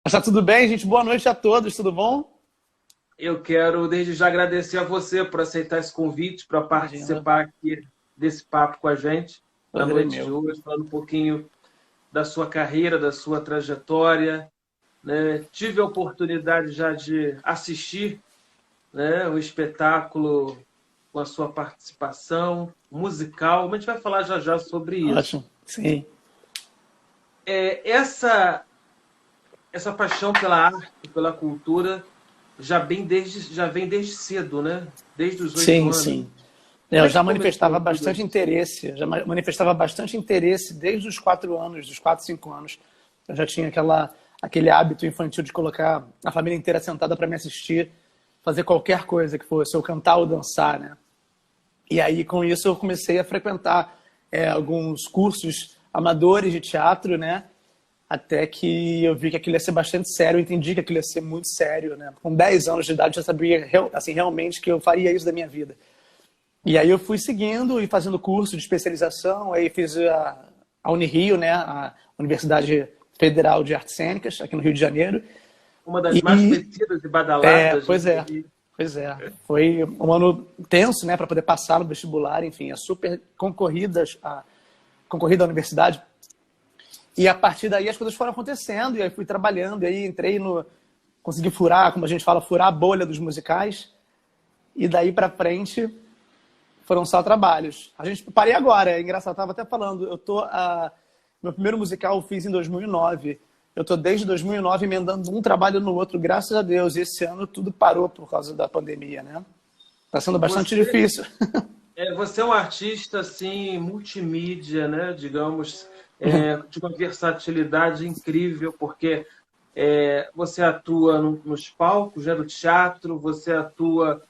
Mas tá tudo bem, gente? Boa noite a todos, tudo bom? Eu quero desde já agradecer a você por aceitar esse convite para Imagina, participar aqui desse papo com a gente na prazer é noite de meu. hoje, falando um pouquinho da sua carreira, da sua trajetória, né? Tive a oportunidade já de assistir, né, o espetáculo com a sua participação musical, mas a gente vai falar já já sobre isso. Ótimo, sim. Essa paixão pela arte, pela cultura, já vem desde cedo, né? Desde os 8 anos. Sim. Como Eu é que já começou manifestava tudo bastante isso? interesse, manifestava bastante interesse desde os 4 anos, dos 4, 5 anos. Eu já tinha aquele hábito infantil de colocar a família inteira sentada para me assistir, fazer qualquer coisa que fosse, ou cantar ou dançar, né? E aí, com isso, eu comecei a frequentar alguns cursos amadores de teatro, né? Até que eu vi que aquilo ia ser bastante sério, eu entendi que aquilo ia ser muito sério, né? Com 10 anos de idade, eu já sabia assim, realmente que eu faria isso da minha vida. E aí eu fui seguindo e fazendo curso de especialização, aí fiz a Unirio, né? A Universidade Federal de Artes Cênicas, aqui no Rio de Janeiro. Uma das mais E, conhecidas e badaladas, né, pois do é, Rio. pois é. Foi um ano tenso, né? Para poder passar no vestibular, enfim, é super concorrida a universidade. E a partir daí as coisas foram acontecendo, e aí fui trabalhando, e aí entrei no. Consegui furar, como a gente fala, furar a bolha dos musicais, e daí pra frente foram só trabalhos. A gente parei agora, é engraçado, eu tava até falando, meu primeiro musical eu fiz em 2009. Eu tô desde 2009 emendando um trabalho no outro, graças a Deus, e esse ano tudo parou por causa da pandemia, né? Tá sendo bastante Você, difícil. você é um artista assim multimídia, né? Digamos, de uma versatilidade incrível, porque você atua nos palcos, né, do teatro, você atua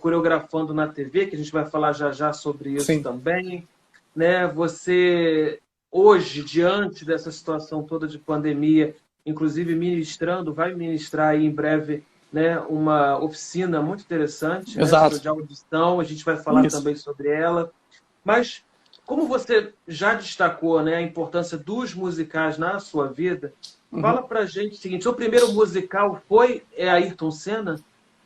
coreografando na TV, que a gente vai falar já já sobre isso Sim, também, né? Você hoje, diante dessa situação toda de pandemia, inclusive ministrando, vai ministrar aí em breve, né, uma oficina muito interessante, né, sobre exato. de audição, a gente vai falar Isso. também sobre ela. Mas como você já destacou, né, a importância dos musicais na sua vida, fala pra gente o seguinte, seu primeiro musical foi Ayrton Senna?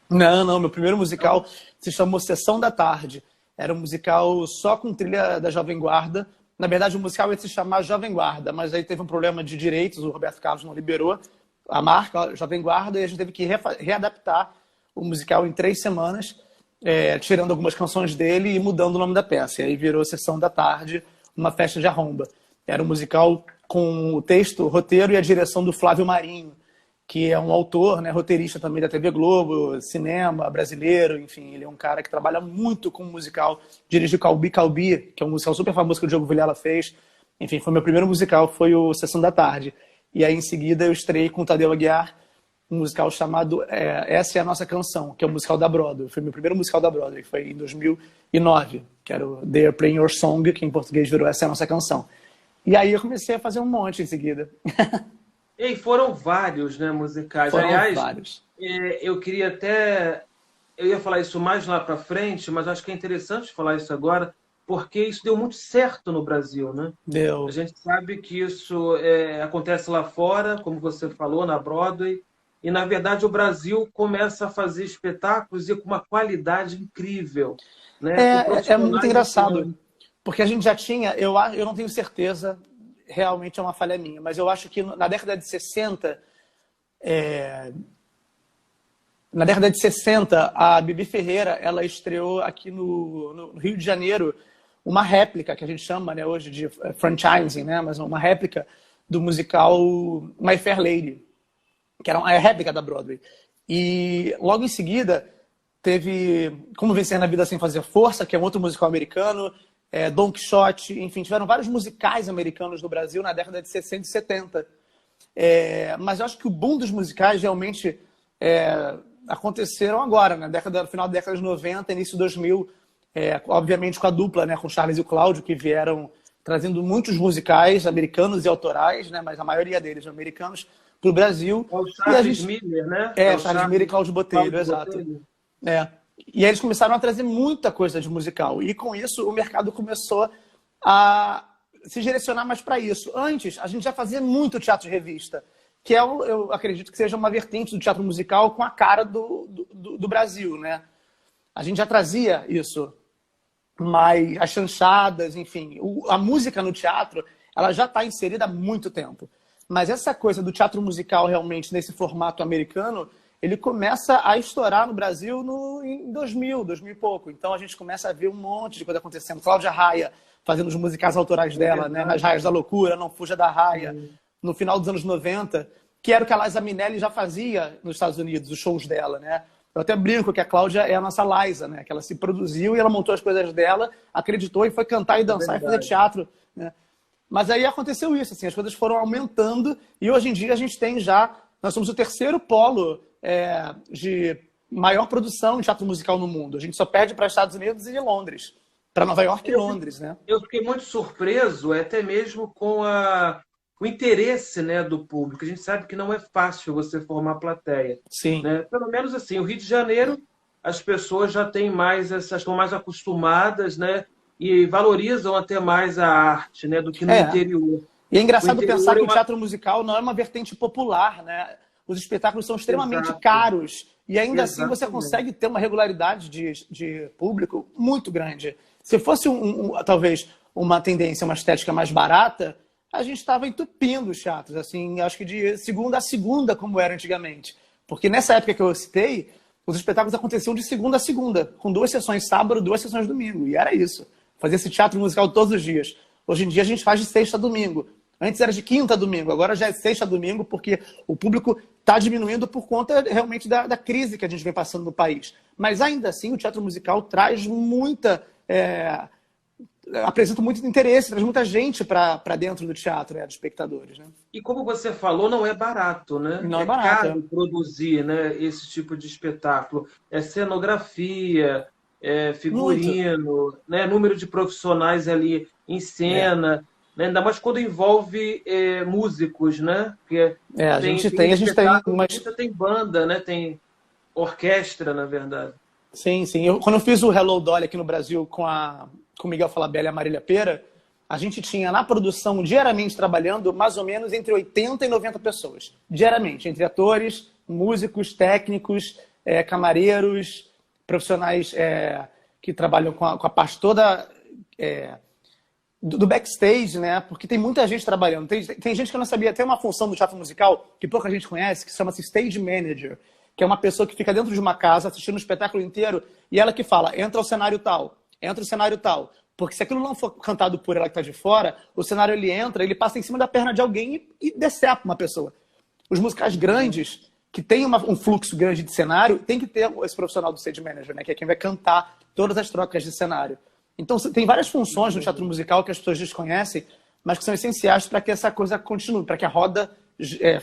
Não, não, meu primeiro musical Não? se chamou Sessão da Tarde. Era um musical só com trilha da Jovem Guarda. Na verdade, o musical ia se chamar Jovem Guarda, mas aí teve um problema de direitos, o Roberto Carlos não liberou a marca Jovem Guarda, e a gente teve que readaptar o musical em 3 semanas, tirando algumas canções dele e mudando o nome da peça. E aí virou Sessão da Tarde, uma festa de arromba. Era um musical com o texto, o roteiro e a direção do Flávio Marinho, que é um autor, né, roteirista também da TV Globo, cinema brasileiro, enfim, ele é um cara que trabalha muito com musical, dirigiu Calbi Calbi, que é um musical super famoso que o Diogo Vilela fez. Enfim, foi meu primeiro musical, foi o Sessão da Tarde. E aí, em seguida, eu estreiei com o Tadeu Aguiar, um musical chamado Essa é a Nossa Canção, que é um musical da Broadway. Foi meu primeiro musical da Broadway, foi em 2009, que era o They Are Playing Your Song, que em português virou Essa é a Nossa Canção. E aí eu comecei a fazer um monte em seguida. E foram vários, né, musicais. Foram Aliás, vários. eu queria até. Eu ia falar isso mais lá para frente, mas acho que é interessante falar isso agora, porque isso deu muito certo no Brasil, né? A Deu. gente sabe que isso acontece lá fora, como você falou, na Broadway, e na verdade o Brasil começa a fazer espetáculos e com uma qualidade incrível, né? Com É muito profissionais engraçado, atuando. porque a gente já tinha, eu não tenho certeza, realmente é uma falha minha, mas eu acho que na década de 60, a Bibi Ferreira, ela estreou aqui no Rio de Janeiro uma réplica, que a gente chama, né, hoje de franchising, né, mas uma réplica do musical My Fair Lady, que era uma réplica da Broadway. E logo em seguida teve Como Vencer na Vida Sem Fazer Força, que é um outro musical americano, Don Quixote, enfim, tiveram vários musicais americanos no Brasil na década de 60 e 70. Mas eu acho que o boom dos musicais realmente aconteceram agora, no final da década de 90, início de 2000, obviamente com a dupla, né, com o Charles e o Cláudio, que vieram trazendo muitos musicais americanos e autorais, né, mas a maioria deles americanos, para o Brasil. É o E a Charles gente. Miller, né? É o Charles Miller e Charles Cláudio Botelho, Cláudio exato. Botelho. É. E aí eles começaram a trazer muita coisa de musical. E com isso o mercado começou a se direcionar mais para isso. Antes, a gente já fazia muito teatro de revista. que eu acredito que seja uma vertente do teatro musical com a cara do Brasil, né? A gente já trazia isso, mas as chanchadas, enfim, a música no teatro, ela já está inserida há muito tempo. Mas essa coisa do teatro musical realmente nesse formato americano, ele começa a estourar no Brasil em 2000 e pouco. Então a gente começa a ver um monte de coisa acontecendo. Cláudia Raia fazendo os musicais autorais dela, né? Nas Raias da Loucura, Não Fuja da Raia, no final dos anos 90, que era o que a Liza Minnelli já fazia nos Estados Unidos, os shows dela, né? Eu até brinco que a Cláudia é a nossa Liza, né? Que ela se produziu e ela montou as coisas dela, acreditou e foi cantar e dançar e fazer teatro, né? Mas aí aconteceu isso, assim, as coisas foram aumentando e hoje em dia a gente tem já, nós somos o terceiro polo de maior produção de teatro musical no mundo. A gente só perde para Estados Unidos e Londres, para Nova York e Londres, né? Eu fiquei muito surpreso, até mesmo com o interesse, né, do público. A gente sabe que não é fácil você formar plateia. Sim. Né? Pelo menos assim, o Rio de Janeiro, as pessoas já têm mais, estão mais acostumadas, né? E valorizam até mais a arte, né, do que no interior. E é engraçado pensar que o teatro musical não é uma vertente popular, né? Os espetáculos são extremamente caros e ainda assim você consegue ter uma regularidade de público muito grande. Se fosse talvez uma tendência, uma estética mais barata, a gente estava entupindo os teatros, assim, acho que de segunda a segunda, como era antigamente. Porque nessa época que eu citei, os espetáculos aconteciam de segunda a segunda, com 2 sessões sábado, 2 sessões domingo, e era isso. Fazia esse teatro musical todos os dias. Hoje em dia a gente faz de sexta a domingo. Antes era de quinta a domingo, agora já é sexta a domingo, porque o público está diminuindo por conta realmente da crise que a gente vem passando no país. Mas ainda assim o teatro musical traz apresenta muito interesse, traz muita gente para dentro do teatro, né, dos espectadores. Né? E como você falou, não é barato, né? Não é barato. Caro produzir, né, esse tipo de espetáculo. É cenografia, figurino, né, número de profissionais ali em cena, né, ainda mais quando envolve músicos, né? Porque a gente tem banda, né? Tem orquestra, na verdade. Sim, sim. Quando eu fiz o Hello Dolly aqui no Brasil com o Miguel Falabella e a Marília Pêra, a gente tinha na produção, diariamente trabalhando, mais ou menos entre 80 e 90 pessoas. Diariamente, entre atores, músicos, técnicos, camareiros, profissionais que trabalham com a parte toda do backstage, né? Porque tem muita gente trabalhando. Tem gente que eu não sabia. Tem uma função do teatro musical que pouca gente conhece, que chama-se stage manager, que é uma pessoa que fica dentro de uma casa assistindo o espetáculo inteiro e ela que fala, entra o cenário tal, entra o cenário tal. Porque se aquilo não for cantado por ela que está de fora, o cenário ele entra, ele passa em cima da perna de alguém e decepa uma pessoa. Os musicais grandes, que tem um fluxo grande de cenário, tem que ter esse profissional do stage manager, né? Que é quem vai cantar todas as trocas de cenário. Então, tem várias funções no teatro musical que as pessoas desconhecem, mas que são essenciais para que essa coisa continue, para que a roda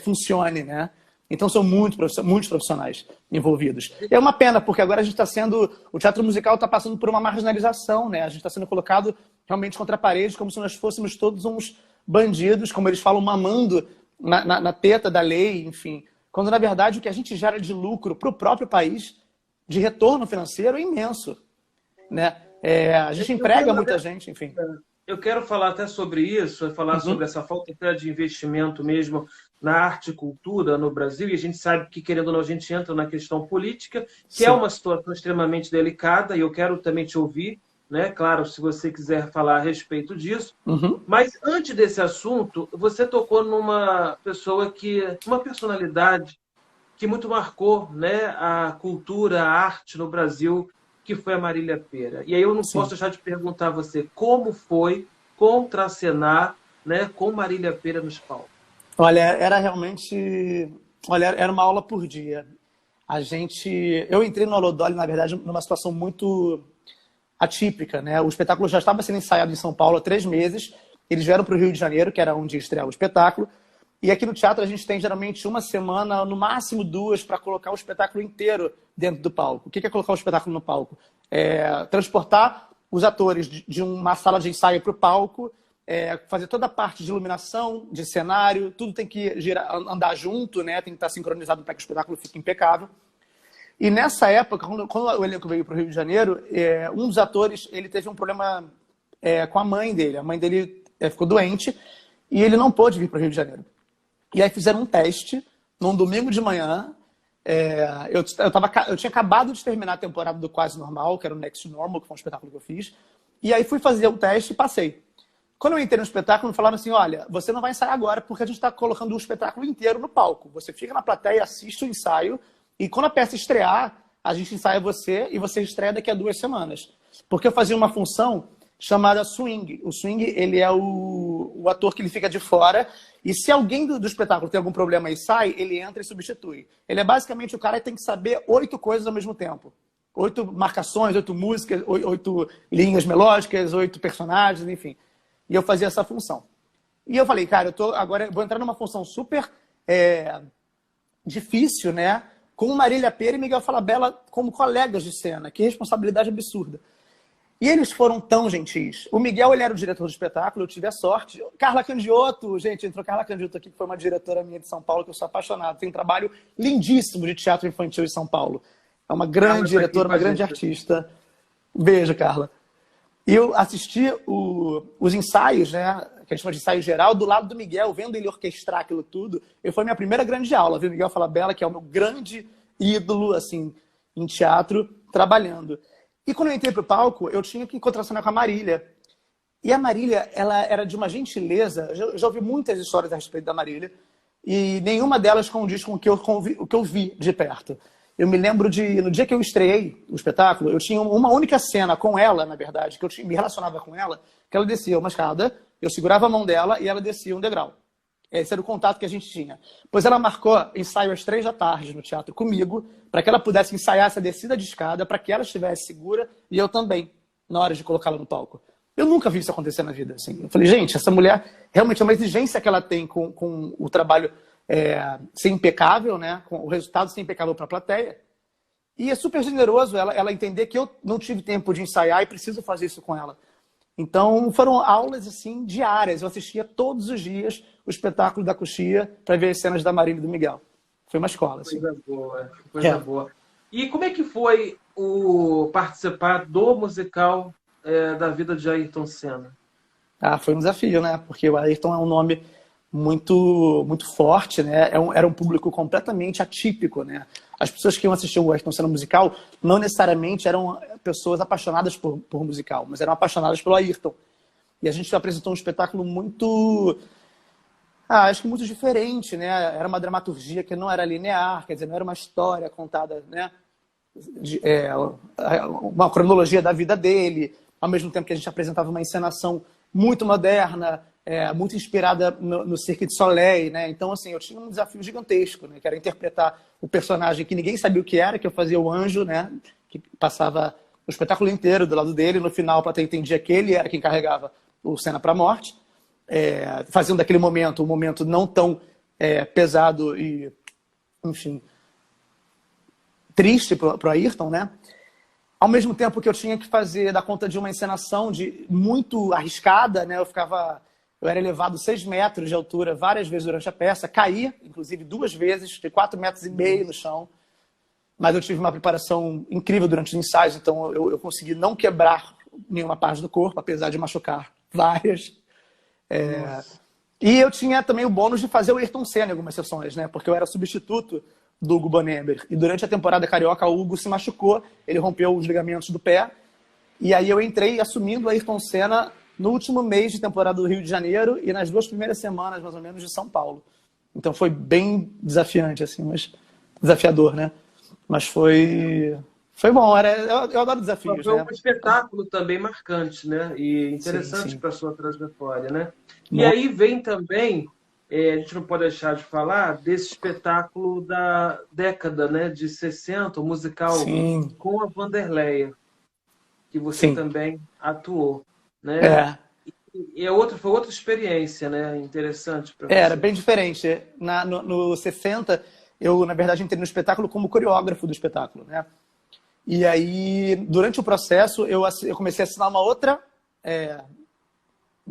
funcione, né? Então, são muitos profissionais envolvidos. E é uma pena, porque agora a gente está o teatro musical está passando por uma marginalização, né? A gente está sendo colocado realmente contra a parede, como se nós fôssemos todos uns bandidos, como eles falam, mamando na teta da lei, enfim. Quando, na verdade, o que a gente gera de lucro para o próprio país, de retorno financeiro, é imenso, né? A gente emprega muita gente, enfim. Eu quero falar até sobre isso, falar sobre essa falta até de investimento mesmo na arte e cultura no Brasil, e a gente sabe que, querendo ou não, a gente entra na questão política, que é uma situação extremamente delicada, e eu quero também te ouvir, né? Claro, se você quiser falar a respeito disso. Mas antes desse assunto, você tocou numa pessoa uma personalidade que muito marcou, né, a cultura, a arte no Brasil, que foi a Marília Pêra. E aí eu não posso deixar de perguntar a você como foi contracenar, né, com Marília Pêra nos palcos. Olha, era realmente... Olha, era uma aula por dia. Eu entrei no Hello Dolly, na verdade, numa situação muito atípica, né? O espetáculo já estava sendo ensaiado em São Paulo há 3 meses. Eles vieram para o Rio de Janeiro, que era onde estreava o espetáculo. E aqui no teatro a gente tem geralmente 1 semana, no máximo 2, para colocar o espetáculo inteiro dentro do palco. O que é colocar o espetáculo no palco? Transportar os atores de uma sala de ensaio para o palco, fazer toda a parte de iluminação, de cenário, tudo tem que andar junto, né? Tem que estar sincronizado para que o espetáculo fique impecável. E nessa época, quando o elenco veio para o Rio de Janeiro, um dos atores ele teve um problema com a mãe dele. A mãe dele ficou doente e ele não pôde vir para o Rio de Janeiro. E aí fizeram um teste num domingo de manhã. Eu tinha acabado de terminar a temporada do Quase Normal, que era o Next Normal, que foi um espetáculo que eu fiz. E aí fui fazer o teste e passei. Quando eu entrei no espetáculo, me falaram assim, olha, você não vai ensaiar agora porque a gente está colocando o espetáculo inteiro no palco. Você fica na plateia, assiste o ensaio e quando a peça estrear, a gente ensaia você e você estreia daqui a 2 semanas. Porque eu fazia uma função chamada swing. O swing, ele é o ator que ele fica de fora e se alguém do espetáculo tem algum problema e sai, ele entra e substitui. Ele é basicamente o cara que tem que saber 8 coisas ao mesmo tempo. 8 marcações, 8 músicas, 8 linhas melódicas, 8 personagens, enfim. E eu fazia essa função. E eu falei, cara, agora vou entrar numa função super difícil, né? Com Marília Pêra e Miguel Falabella como colegas de cena. Que responsabilidade absurda. E eles foram tão gentis. O Miguel, ele era o diretor do espetáculo, eu tive a sorte. Carla Candioto, gente, entrou Carla Candioto aqui, que foi uma diretora minha de São Paulo, que eu sou apaixonado. Tem um trabalho lindíssimo de teatro infantil em São Paulo. É uma grande diretora, uma grande artista. Beijo, Carla. E eu assisti os ensaios, né, que a gente chama de ensaio geral, do lado do Miguel, vendo ele orquestrar aquilo tudo. Foi minha primeira grande aula, viu? Miguel Falabella, que é o meu grande ídolo, assim, em teatro, trabalhando. E quando eu entrei pro palco, eu tinha que contracenar com a Marília. E a Marília, ela era de uma gentileza. Eu já ouvi muitas histórias a respeito da Marília, e nenhuma delas condiz com o que eu vi de perto. Eu me lembro no dia que eu estreiei o espetáculo, eu tinha uma única cena com ela, na verdade, que eu me relacionava com ela, que ela descia uma escada, eu segurava a mão dela e ela descia um degrau. Esse era o contato que a gente tinha. Pois ela marcou ensaio às 3 da tarde no teatro comigo, para que ela pudesse ensaiar essa descida de escada, para que ela estivesse segura e eu também, na hora de colocá-la no palco. Eu nunca vi isso acontecer na vida. Assim. Eu falei, gente, essa mulher realmente é uma exigência que ela tem com o trabalho ser impecável, né? Com o resultado ser impecável para a plateia. E é super generoso ela entender que eu não tive tempo de ensaiar e preciso fazer isso com ela. Então, foram aulas assim diárias. Eu assistia todos os dias o espetáculo da Coxia para ver as cenas da Marília e do Miguel. Foi uma escola. Assim. Coisa boa, coisa boa. E como é que foi participar do musical da vida de Ayrton Senna? Foi um desafio, né? Porque o Ayrton é um nome muito, muito forte, né? Era um público completamente atípico, né? As pessoas que iam assistir o Ayrton Senna musical não necessariamente eram pessoas apaixonadas por musical, mas eram apaixonadas pelo Ayrton. E a gente apresentou um espetáculo muito... acho que muito diferente, né? Era uma dramaturgia que não era linear, quer dizer, não era uma história contada, né? Uma cronologia da vida dele, ao mesmo tempo que a gente apresentava uma encenação muito moderna, muito inspirada no Cirque du Soleil, né? Então, assim, eu tinha um desafio gigantesco, né? Que era interpretar o personagem que ninguém sabia o que era, que eu fazia o anjo, né? Que passava o espetáculo inteiro do lado dele, no final a plateia entendia que ele era quem carregava o Senna para a morte, fazendo daquele momento um momento não tão pesado e, enfim, triste para o Ayrton, né? Ao mesmo tempo que eu tinha que dar conta de uma encenação muito arriscada, né? Eu era elevado 6 metros de altura várias vezes durante a peça, caí, inclusive 2 vezes, de 4,5 metros no chão. Mas eu tive uma preparação incrível durante os ensaios, então eu consegui não quebrar nenhuma parte do corpo, apesar de machucar várias. E eu tinha também o bônus de fazer o Ayrton Senna em algumas sessões, né? Porque eu era substituto do Hugo Bonemer. E durante a temporada carioca, o Hugo se machucou, ele rompeu os ligamentos do pé. E aí eu entrei assumindo o Ayrton Senna no último mês de temporada do Rio de Janeiro e nas 2 primeiras semanas, mais ou menos, de São Paulo. Então foi bem desafiante, assim, mas desafiador, né? Mas foi bom, eu adoro desafios. Foi né? um espetáculo também marcante, né? E interessante para a sua trajetória, né? Bom. E aí vem também, a gente não pode deixar de falar desse espetáculo da década, né, de 60, o musical Sim. com a Wanderleia, que você também atuou, né? E foi outra experiência, né? Interessante para você. Era bem diferente. No 60, eu, na verdade, entrei no espetáculo como coreógrafo do espetáculo, né? E aí, durante o processo, eu comecei a assinar uma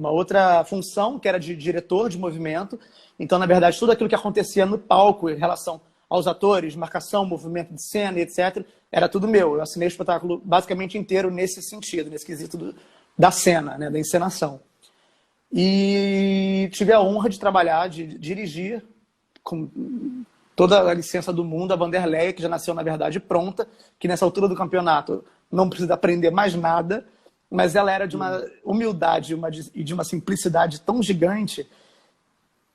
outra função, que era de diretor de movimento. Então, na verdade, tudo aquilo que acontecia no palco em relação aos atores, marcação, movimento de cena, etc., era tudo meu. Eu assinei o espetáculo basicamente inteiro nesse sentido, nesse quesito da cena, né, da encenação. E tive a honra de trabalhar, de dirigir com toda a licença do mundo, a Wanderleia, que já nasceu, na verdade, pronta, que nessa altura do campeonato não precisa aprender mais nada, mas ela era de uma humildade e de uma simplicidade tão gigante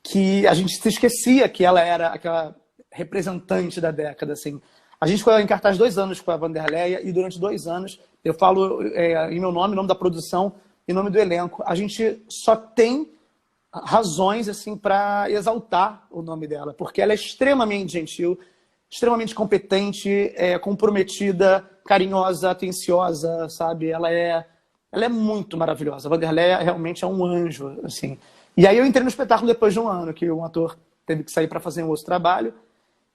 que a gente se esquecia que ela era aquela representante da década, assim. A gente ficou em cartaz 2 anos com a Wanderleia e durante 2 anos, eu falo em meu nome, em nome da produção, em nome do elenco, a gente só tem razões assim para exaltar o nome dela, porque ela é extremamente gentil, extremamente competente, comprometida, carinhosa, atenciosa, sabe? Ela é muito maravilhosa. A Wanderleia realmente é um anjo, assim. E aí eu entrei no espetáculo depois de 1 ano, que um ator teve que sair para fazer um outro trabalho,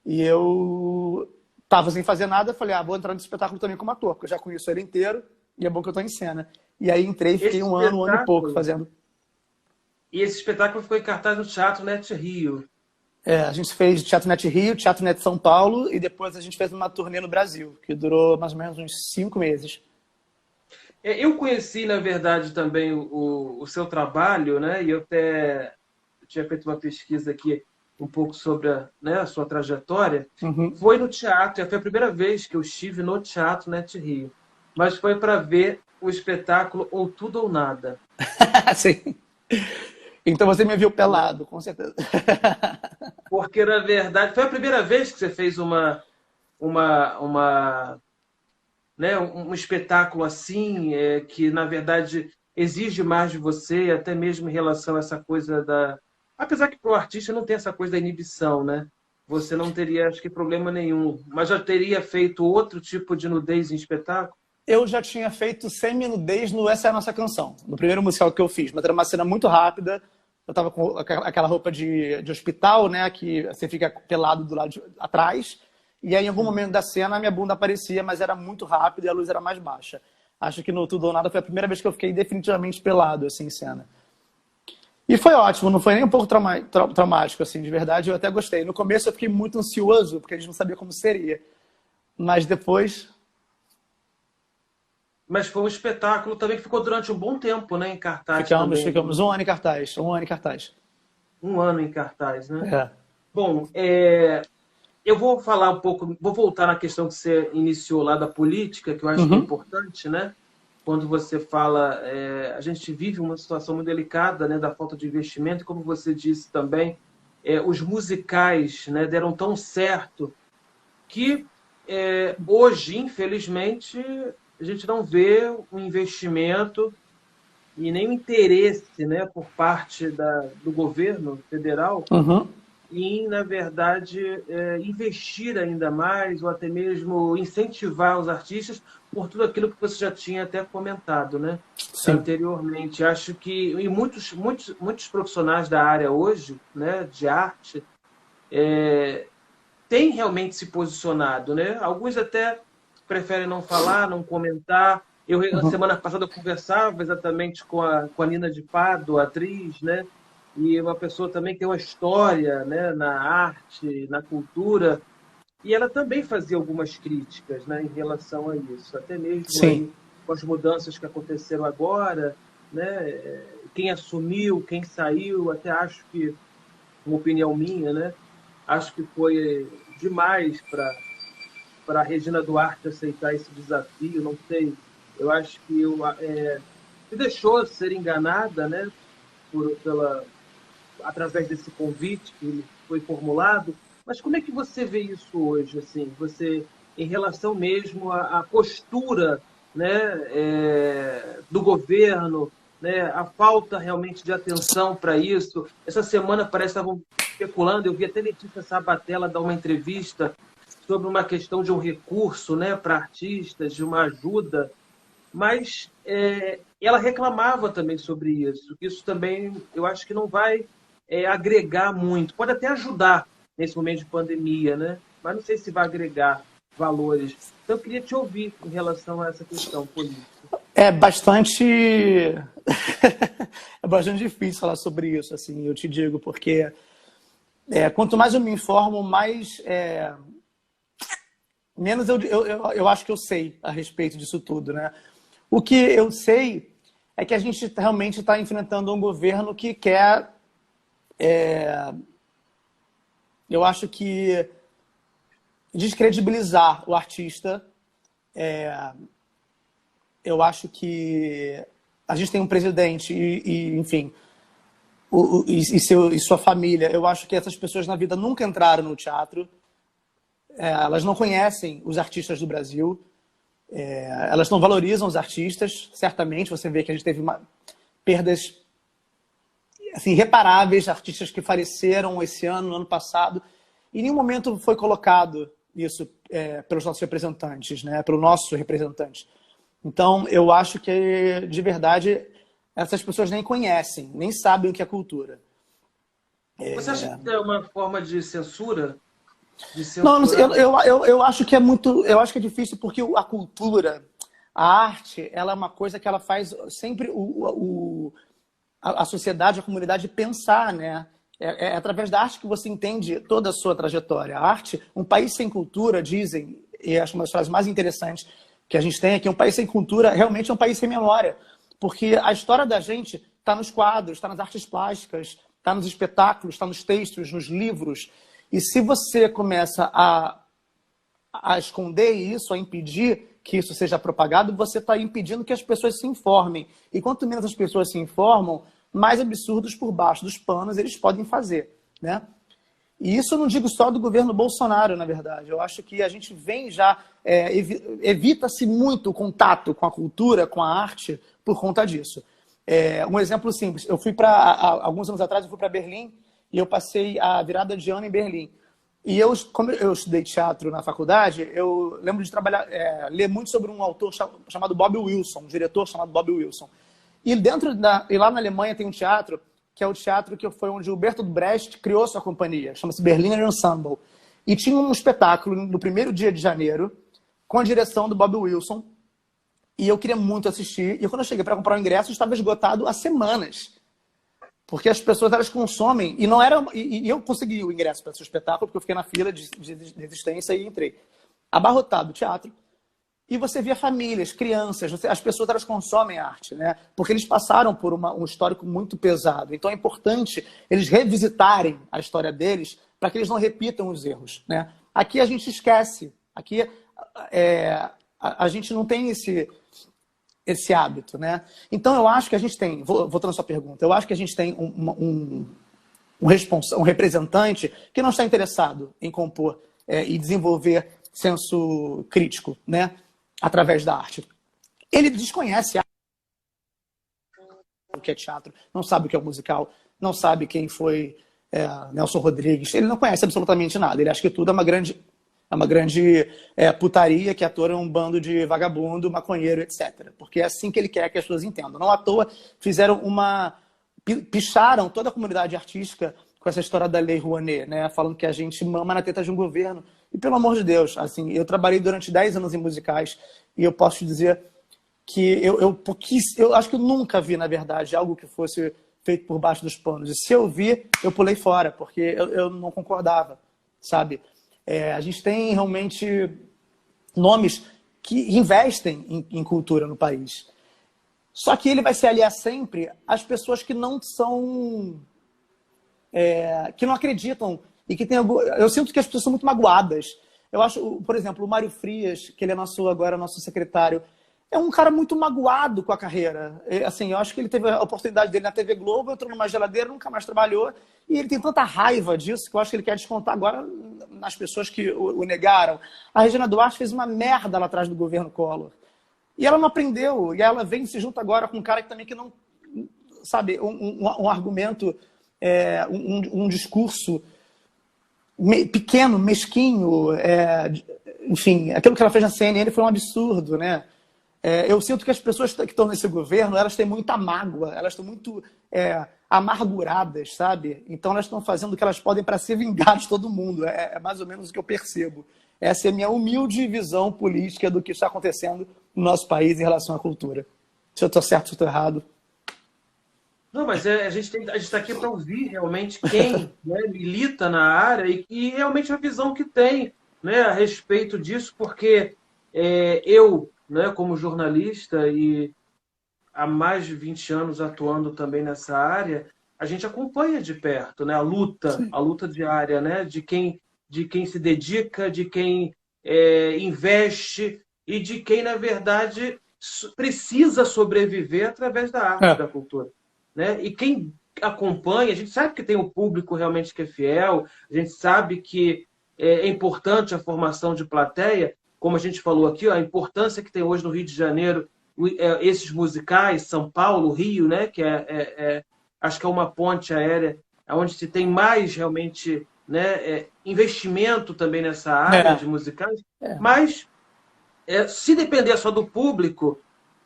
e eu estava sem fazer nada, falei, vou entrar no espetáculo também como ator, porque eu já conheço ele inteiro, e é bom que eu estou em cena. E aí entrei e fiquei um ano e pouco fazendo. E esse espetáculo ficou em cartaz no Teatro Net Rio. A gente fez Teatro Net Rio, Teatro Net São Paulo, e depois a gente fez uma turnê no Brasil, que durou mais ou menos uns 5 meses. Eu conheci, na verdade, também o seu trabalho, né? E eu até tinha feito uma pesquisa aqui um pouco sobre a sua trajetória. Uhum. Foi no teatro, foi a primeira vez que eu estive no Teatro Net Rio. Mas foi para ver o espetáculo Ou Tudo ou Nada. Sim. Então você me viu pelado, com certeza. Porque, na verdade, foi a primeira vez que você fez um espetáculo assim, que, na verdade, exige mais de você, até mesmo em relação a essa coisa da... Apesar que para o artista não tem essa coisa da inibição, né? Você não teria, acho que, problema nenhum. Mas já teria feito outro tipo de nudez em espetáculo? Eu já tinha feito semi-nudez no Essa é a Nossa Canção, no primeiro musical que eu fiz, mas era uma cena muito rápida. Eu tava com aquela roupa de hospital, né, que você fica pelado do lado de atrás, e aí em algum momento da cena a minha bunda aparecia, mas era muito rápido e a luz era mais baixa. Acho que no Tudo ou Nada foi a primeira vez que eu fiquei definitivamente pelado, assim, em cena. E foi ótimo, não foi nem um pouco traumático, assim, de verdade, eu até gostei. No começo eu fiquei muito ansioso, porque a gente não sabia como seria, mas depois... Mas foi um espetáculo também que ficou durante um bom tempo, né, em cartaz. Ficamos 1 ano em cartaz, 1 ano em cartaz. 1 ano em cartaz, né? É. Bom, eu vou falar um pouco, vou voltar na questão que você iniciou lá da política, que eu acho que é importante, né? Quando você fala, a gente vive uma situação muito delicada, né, da falta de investimento, e como você disse também, os musicais, né, deram tão certo que hoje, infelizmente, a gente não vê um investimento e nem o interesse, né, por parte do governo federal em, na verdade, investir ainda mais ou até mesmo incentivar os artistas por tudo aquilo que você já tinha até comentado, né, anteriormente. Acho que e muitos profissionais da área hoje, né, de arte, têm realmente se posicionado, né? Alguns até preferem não falar, não comentar. Na semana passada, eu conversava exatamente com a Nina de Pádua, atriz, né? E uma pessoa também que tem uma história, né, na arte, na cultura. E ela também fazia algumas críticas, né, em relação a isso. Até mesmo aí, com as mudanças que aconteceram agora, né? Quem assumiu, quem saiu, até acho que, uma opinião minha, né? Acho que foi demais para a Regina Duarte aceitar esse desafio, não sei. Eu acho que se deixou ser enganada, né, através desse convite que foi formulado. Mas como é que você vê isso hoje, assim? Você, em relação mesmo à postura, né, do governo, né, a falta realmente de atenção para isso? Essa semana parece que estavam especulando, eu vi até Letícia Sabatella dar uma entrevista sobre uma questão de um recurso, né, para artistas, de uma ajuda, mas ela reclamava também sobre isso. Isso também eu acho que não vai agregar muito. Pode até ajudar nesse momento de pandemia, né? Mas não sei se vai agregar valores. Então eu queria te ouvir em relação a essa questão política. É bastante é bastante difícil falar sobre isso, assim, eu te digo, porque quanto mais eu me informo, mais menos eu acho que eu sei a respeito disso tudo, né? O que eu sei é que a gente realmente está enfrentando um governo que quer Eu acho que descredibilizar o artista, eu acho que a gente tem um presidente enfim, e sua família. Eu acho que essas pessoas na vida nunca entraram no teatro, elas não conhecem os artistas do Brasil, elas não valorizam os artistas, certamente. Você vê que a gente teve perdas assim, irreparáveis, artistas que faleceram esse ano, no ano passado, e em nenhum momento foi colocado isso pelos nossos representantes, né? Pelo nosso representante. Então, eu acho que, de verdade, essas pessoas nem conhecem, nem sabem o que é cultura. Você acha que é uma forma de censura? De Não, censurar? eu acho que é muito, eu acho que é difícil porque a cultura, a arte, ela é uma coisa que ela faz sempre a sociedade, a comunidade pensar, né? É através da arte que você entende toda a sua trajetória. A arte, um país sem cultura, dizem, e acho uma das frases mais interessantes que a gente tem aqui, um país sem cultura realmente é um país sem memória. Porque a história da gente está nos quadros, está nas artes plásticas, está nos espetáculos, está nos textos, nos livros. E se você começa a esconder isso, a impedir que isso seja propagado, você está impedindo que as pessoas se informem. E quanto menos as pessoas se informam, mais absurdos por baixo dos panos eles podem fazer, né? E isso eu não digo só do governo Bolsonaro, na verdade. Eu acho que a gente vem já... evita-se muito o contato com a cultura, com a arte, por conta disso. Um exemplo simples. Eu fui alguns anos atrás, eu fui para Berlim e eu passei a virada de ano em Berlim. E como eu estudei teatro na faculdade, eu lembro de ler muito sobre um autor chamado Bob Wilson, um diretor chamado Bob Wilson. E lá na Alemanha tem um teatro, que é o teatro que foi onde o Bertolt Brecht criou sua companhia, chama-se Berliner Ensemble. E tinha um espetáculo no primeiro dia de janeiro, com a direção do Bob Wilson, e eu queria muito assistir. E quando eu cheguei para comprar o ingresso, estava esgotado há semanas. Porque as pessoas, elas consomem, e não era. E eu consegui o ingresso para esse espetáculo, porque eu fiquei na fila de resistência e entrei. Abarrotado o teatro. E você via famílias, crianças, as pessoas, elas consomem arte, né? Porque eles passaram por um histórico muito pesado. Então é importante eles revisitarem a história deles para que eles não repitam os erros, né? Aqui a gente esquece. Aqui a gente não tem esse hábito, né? Então eu acho que a gente tem, voltando à sua pergunta, eu acho que a gente tem um representante que não está interessado em compor e desenvolver senso crítico, né? Através da arte. Ele desconhece o que é teatro, não sabe o que é musical, não sabe quem foi Nelson Rodrigues, ele não conhece absolutamente nada, ele acha que tudo é uma grande putaria, que ator é um bando de vagabundo, maconheiro, etc. Porque é assim que ele quer que as pessoas entendam. Não à toa picharam toda a comunidade artística com essa história da Lei Rouanet, né? Falando que a gente mama na teta de um governo. E pelo amor de Deus, assim, eu trabalhei durante 10 anos em musicais e eu posso te dizer que eu acho que eu nunca vi, na verdade, algo que fosse feito por baixo dos panos. E se eu vi, eu pulei fora, porque eu não concordava, sabe? A gente tem realmente nomes que investem em cultura no país. Só que ele vai se aliar sempre às pessoas que não são... que não acreditam e que tem eu sinto que as pessoas são muito magoadas. Eu acho, por exemplo, o Mário Frias, que ele é agora nosso secretário, é um cara muito magoado com a carreira. Assim, eu acho que ele teve a oportunidade dele na TV Globo, entrou numa geladeira, nunca mais trabalhou, e ele tem tanta raiva disso que eu acho que ele quer descontar agora nas pessoas que o negaram. A Regina Duarte fez uma merda lá atrás do governo Collor. E ela não aprendeu, e ela vem e se junta agora com um cara que também que não... Sabe, um argumento, um discurso pequeno, mesquinho, enfim, aquilo que ela fez na CNN foi um absurdo, né? Eu sinto que as pessoas que estão nesse governo, elas têm muita mágoa, elas estão muito amarguradas, sabe? Então elas estão fazendo o que elas podem para se vingar de todo mundo, é mais ou menos o que eu percebo. Essa é a minha humilde visão política do que está acontecendo no nosso país em relação à cultura. Se eu estou certo, se eu estou errado. Não, mas a gente está aqui para ouvir realmente quem, né, milita na área e realmente a visão que tem, né, a respeito disso, porque eu, né, como jornalista e há mais de 20 anos atuando também nessa área, a gente acompanha de perto, né? A luta diária, né? De quem se dedica, de quem investe e de quem, na verdade, precisa sobreviver através da arte, da cultura, né? E quem acompanha, a gente sabe que tem um público realmente que é fiel, a gente sabe que é importante a formação de plateia, como a gente falou aqui, ó, a importância que tem hoje no Rio de Janeiro esses musicais, São Paulo, Rio, né? Que acho que é uma ponte aérea onde se tem mais realmente, né, investimento também nessa área de musicais, mas se depender só do público,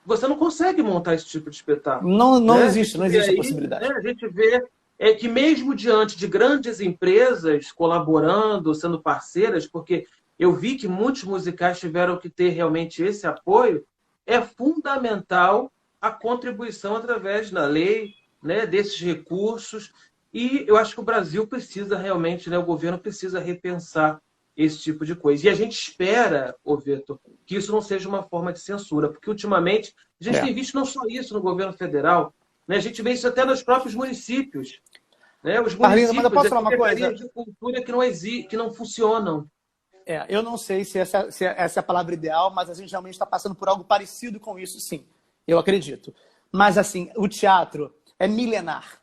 você não consegue montar esse tipo de espetáculo. Não né? existe a possibilidade. Né, a gente vê que mesmo diante de grandes empresas colaborando, sendo parceiras, porque eu vi que muitos musicais tiveram que ter realmente esse apoio, é fundamental a contribuição através da lei, né, desses recursos, e eu acho que o Brasil precisa realmente, né, o governo precisa repensar esse tipo de coisa. E a gente espera, Vitor, que isso não seja uma forma de censura, porque ultimamente a gente tem visto não só isso no governo federal, né, a gente vê isso até nos próprios municípios. Né, os municípios, mas eu posso falar uma coisa? De cultura que não funcionam. Eu não sei se essa é a palavra ideal, mas a gente realmente está passando por algo parecido com isso, sim. Eu acredito. Mas, assim, o teatro é milenar.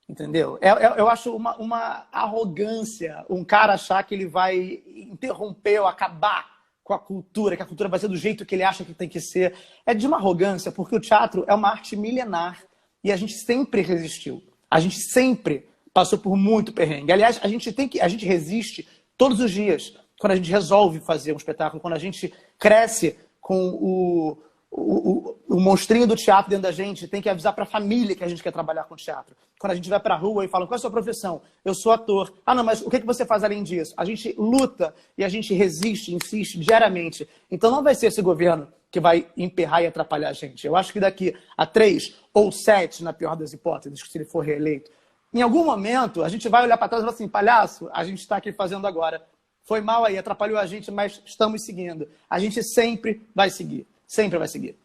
Entendeu? Eu acho uma arrogância um cara achar que ele vai interromper ou acabar com a cultura, que a cultura vai ser do jeito que ele acha que tem que ser. É de uma arrogância, porque o teatro é uma arte milenar e a gente sempre resistiu. A gente sempre passou por muito perrengue. Aliás, a gente resiste todos os dias quando a gente resolve fazer um espetáculo, quando a gente cresce com o monstrinho do teatro dentro da gente, tem que avisar para a família que a gente quer trabalhar com teatro. Quando a gente vai para a rua e fala, qual é a sua profissão? Eu sou ator. Ah, não, mas o que você faz além disso? A gente luta e a gente resiste, insiste diariamente. Então não vai ser esse governo que vai emperrar e atrapalhar a gente. Eu acho que daqui a 3 ou 7, na pior das hipóteses, se ele for reeleito, em algum momento a gente vai olhar para trás e falar assim, palhaço, a gente está aqui fazendo agora. Foi mal aí, atrapalhou a gente, mas estamos seguindo. A gente sempre vai seguir. Sempre vai seguir.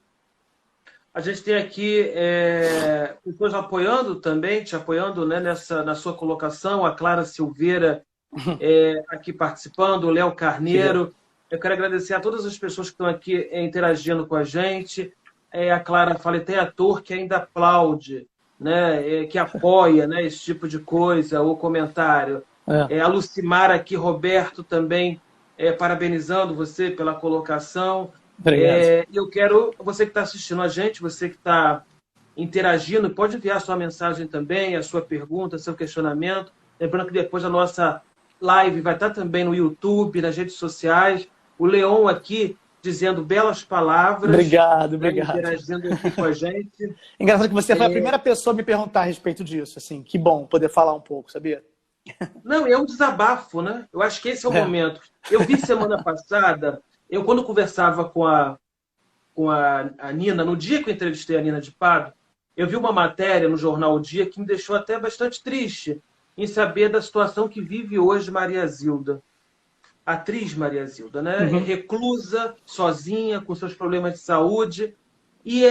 A gente tem aqui pessoas apoiando também, te apoiando, né, na sua colocação, a Clara Silveira aqui participando, o Léo Carneiro. Eu quero agradecer a todas as pessoas que estão aqui interagindo com a gente. A Clara fala, tem ator que ainda aplaude, né, que apoia, né, esse tipo de coisa, o comentário. A Lucimar aqui, Roberto também parabenizando você pela colocação. Eu quero, você que está assistindo a gente, você que está interagindo, pode enviar sua mensagem também, a sua pergunta, seu questionamento. Lembrando que depois a nossa live vai estar também no YouTube, nas redes sociais. O Leon aqui dizendo belas palavras. Obrigado. Interagindo aqui com a gente. Engraçado que você foi a primeira pessoa a me perguntar a respeito disso. Assim, que bom poder falar um pouco, sabia? Não, é um desabafo, né? Eu acho que esse é o momento. Eu vi semana passada, quando conversava com a Nina, no dia que eu entrevistei a Nina de Pado, eu vi uma matéria no jornal O Dia que me deixou até bastante triste em saber da situação que vive hoje Maria Zilda. A atriz Maria Zilda, né? Reclusa, sozinha, com seus problemas de saúde. E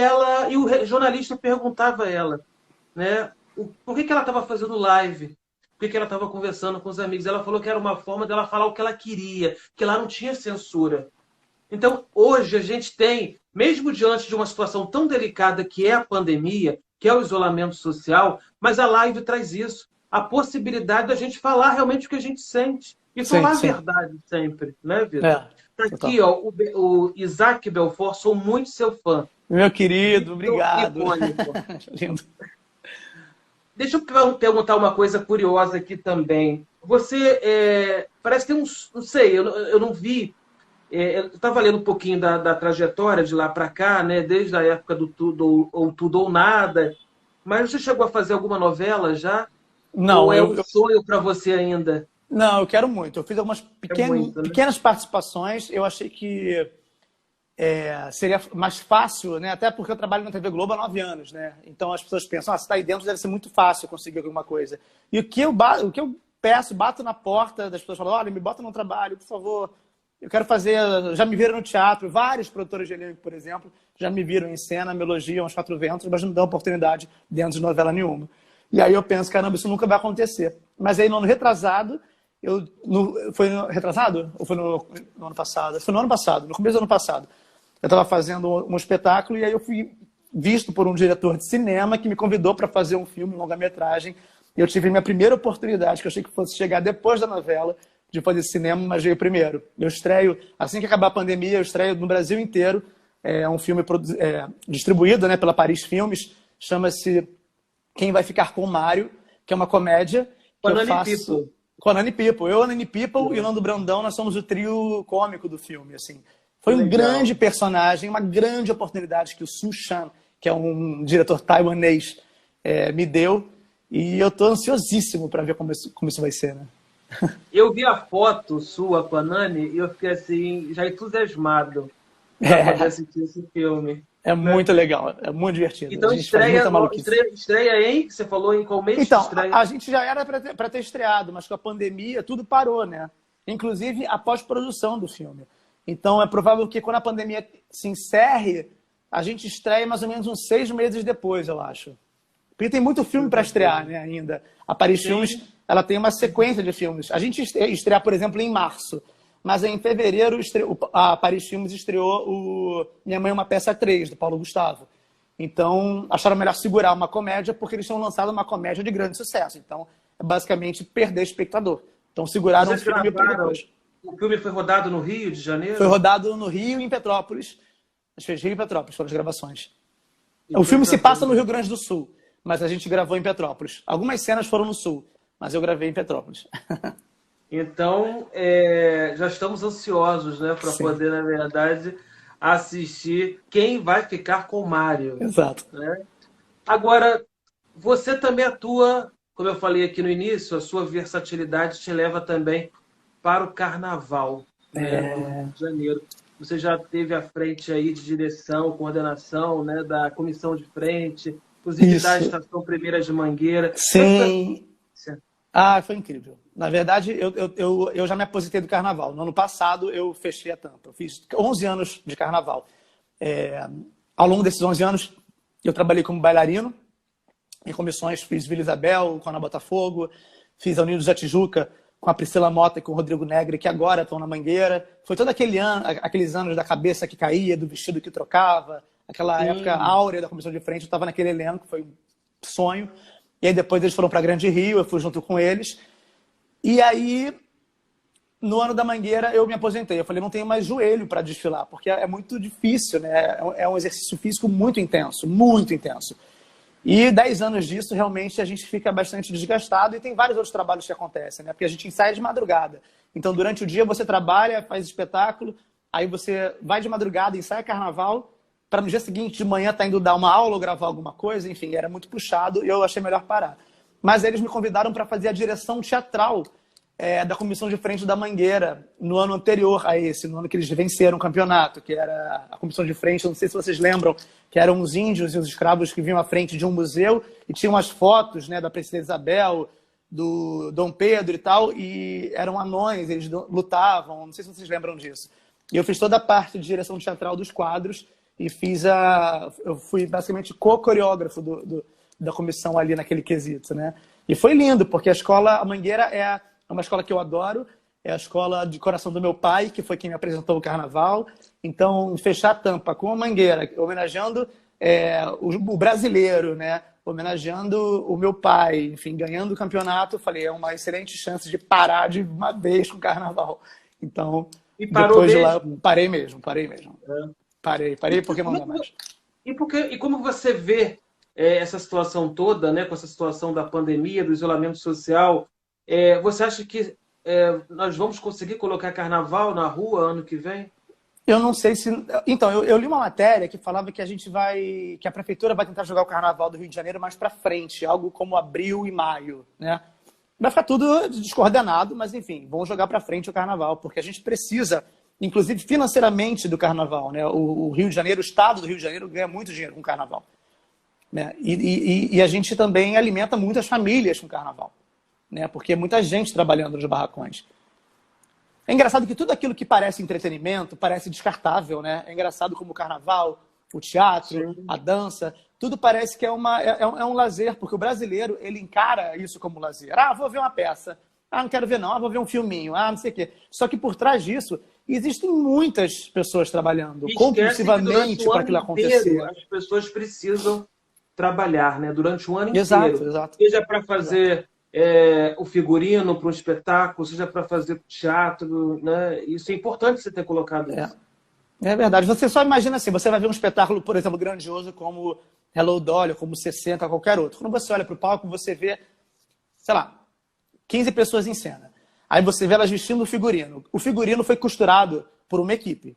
o jornalista perguntava a ela, né? Por que ela estava fazendo live? Por que ela estava conversando com os amigos? Ela falou que era uma forma dela falar o que ela queria, que lá não tinha censura. Então, hoje a gente tem, mesmo diante de uma situação tão delicada que é a pandemia, que é o isolamento social, mas a live traz isso, a possibilidade da gente falar realmente o que a gente sente e falar a verdade sempre, né, Vitor? Está aqui, ó, o Isaac Belfort, sou muito seu fã. Meu querido, obrigado. Lindo. Deixa eu perguntar uma coisa curiosa aqui também. Você parece que tem não sei, eu não vi. Eu estava lendo um pouquinho da trajetória de lá para cá, né? Desde a época do Tudo ou Nada. Mas você chegou a fazer alguma novela já? Não. Ou é um sonho para você ainda? Não, eu quero muito. Eu fiz algumas pequenas participações. Eu achei que seria mais fácil, né? Até porque eu trabalho na TV Globo há 9 anos, né? Então as pessoas pensam, se está aí dentro deve ser muito fácil conseguir alguma coisa. E o que eu peço, bato na porta das pessoas, falam, olha, me bota no trabalho, por favor. Eu quero fazer, já me viram no teatro, vários produtores de elenco, por exemplo, já me viram em cena, me elogiam aos 4 ventos, mas não me dão oportunidade dentro de novela nenhuma. E aí eu penso, caramba, isso nunca vai acontecer. Mas aí no ano retrasado, foi no retrasado? Ou foi no ano passado? Foi no ano passado, no começo do ano passado. Eu estava fazendo um espetáculo e aí eu fui visto por um diretor de cinema que me convidou para fazer um filme, um longa-metragem. E eu tive minha primeira oportunidade, que eu achei que fosse chegar depois da novela, de fazer cinema, mas veio primeiro. Eu estreio, assim que acabar a pandemia, eu estreio no Brasil inteiro. É um filme distribuído, né, pela Paris Filmes, chama-se Quem Vai Ficar com o Mário, que é uma comédia que eu faço com a Nani People. Eu, a Nani People e o Nando Brandão, nós somos o trio cômico do filme. Assim. Foi um grande personagem, uma grande oportunidade que o Su Chan, que é um diretor taiwanês, me deu. E eu estou ansiosíssimo para ver como isso vai ser, né? Eu vi a foto sua com a Nani e eu fiquei assim, já entusiasmado para poder assistir esse filme. É muito legal, é muito divertido. Então estreia em, você falou em qual mês? Então, a gente já era para ter estreado, mas com a pandemia tudo parou, né? Inclusive a pós-produção do filme. Então é provável que quando a pandemia se encerre, a gente estreie mais ou menos uns 6 meses depois, eu acho. Porque tem muito filme para estrear, né, ainda. A Paris Filmes, ela tem uma sequência de filmes. A gente estreia, por exemplo, em março. Mas em fevereiro, a Paris Filmes estreou o Minha Mãe é uma Peça 3, do Paulo Gustavo. Então, acharam melhor segurar uma comédia, porque eles tinham lançado uma comédia de grande sucesso. Então, é basicamente perder espectador. Então, seguraram o filme para depois. O filme foi rodado no Rio de Janeiro? Foi rodado no Rio e em Petrópolis. A gente fez Rio e Petrópolis, foram as gravações. O filme se passa no Rio Grande do Sul, mas a gente gravou em Petrópolis. Algumas cenas foram no Sul, mas eu gravei em Petrópolis. Então, já estamos ansiosos, né, para poder, na verdade, assistir Quem Vai Ficar com o Mário. Exato. Né? Agora, você também atua, como eu falei aqui no início, a sua versatilidade te leva também para o carnaval, né, no Rio de Janeiro. Você já teve à frente aí de direção, coordenação, né, da comissão de frente, inclusive da Estação Primeira de Mangueira. Sim. Foi incrível. Na verdade, eu já me aposentei do carnaval. No ano passado, eu fechei a tampa. Eu fiz 11 anos de carnaval. Ao longo desses 11 anos, eu trabalhei como bailarino em comissões. Fiz Vila Isabel com a Ana Botafogo, fiz a Unidos da Tijuca com a Priscila Mota e com o Rodrigo Negri, que agora estão na Mangueira. Foi todo aqueles anos da cabeça que caía, do vestido que trocava, aquela época áurea da comissão de frente. Eu estava naquele elenco, foi um sonho. E aí depois eles foram para Grande Rio, eu fui junto com eles. E aí, no ano da Mangueira, eu me aposentei. Eu falei, não tenho mais joelho para desfilar, porque é muito difícil, né? É um exercício físico muito intenso, muito intenso. E 10 anos disso, realmente, a gente fica bastante desgastado e tem vários outros trabalhos que acontecem, né? Porque a gente ensaia de madrugada. Então, durante o dia, você trabalha, faz espetáculo, aí você vai de madrugada, ensaia carnaval, para no dia seguinte de manhã estar indo dar uma aula ou gravar alguma coisa, enfim, era muito puxado e eu achei melhor parar. Mas eles me convidaram para fazer a direção teatral da comissão de frente da Mangueira no ano anterior a esse, no ano que eles venceram o campeonato, que era a comissão de frente, não sei se vocês lembram, que eram os índios e os escravos que vinham à frente de um museu e tinham as fotos, né, da Princesa Isabel, do Dom Pedro e tal, e eram anões, eles lutavam, não sei se vocês lembram disso. E eu fiz toda a parte de direção teatral dos quadros e eu fui basicamente co-coreógrafo da comissão ali naquele quesito, né? E foi lindo, porque a Mangueira é uma escola que eu adoro, é a escola de coração do meu pai, que foi quem me apresentou o carnaval. Então, fechar a tampa com a Mangueira, homenageando o brasileiro, né? Homenageando o meu pai, enfim, ganhando o campeonato, eu falei, é uma excelente chance de parar de uma vez com o carnaval. Então, depois de lá, parei mesmo. Parei porque não dá mais. E como você vê essa situação toda, né, com essa situação da pandemia, do isolamento social, você acha que nós vamos conseguir colocar carnaval na rua ano que vem? Eu não sei se... Então, eu li uma matéria que falava que que a prefeitura vai tentar jogar o carnaval do Rio de Janeiro mais para frente, algo como abril e maio, né? Vai ficar tudo descoordenado, mas enfim, vão jogar para frente o carnaval, porque a gente precisa, inclusive financeiramente, do carnaval, né? O Rio de Janeiro, o estado do Rio de Janeiro ganha muito dinheiro com o carnaval, né? E a gente também alimenta muitas famílias com o carnaval, né? Porque é muita gente trabalhando nos barracões. É engraçado que tudo aquilo que parece entretenimento parece descartável, né? É engraçado como o carnaval, o teatro, a dança, tudo parece que é um lazer, porque o brasileiro, ele encara isso como lazer. Ah, vou ver uma peça. Ah, não quero ver não. Ah, vou ver um filminho. Ah, não sei o quê. Só que por trás disso, existem muitas pessoas trabalhando E esquecem que durante compulsivamente o para ano aquilo inteiro acontecer. as pessoas precisam trabalhar, né? Durante o ano Exato, inteiro. exato, Seja para exato. fazer o figurino para um espetáculo, seja para fazer teatro, né? Isso é importante você ter colocado É, isso. é verdade. Você só imagina assim, você vai ver um espetáculo, por exemplo, grandioso como Hello Dolly, como 60, qualquer outro. Quando você olha para o palco, você vê, sei lá, 15 pessoas em cena. Aí você vê elas vestindo o figurino. O figurino foi costurado por uma equipe.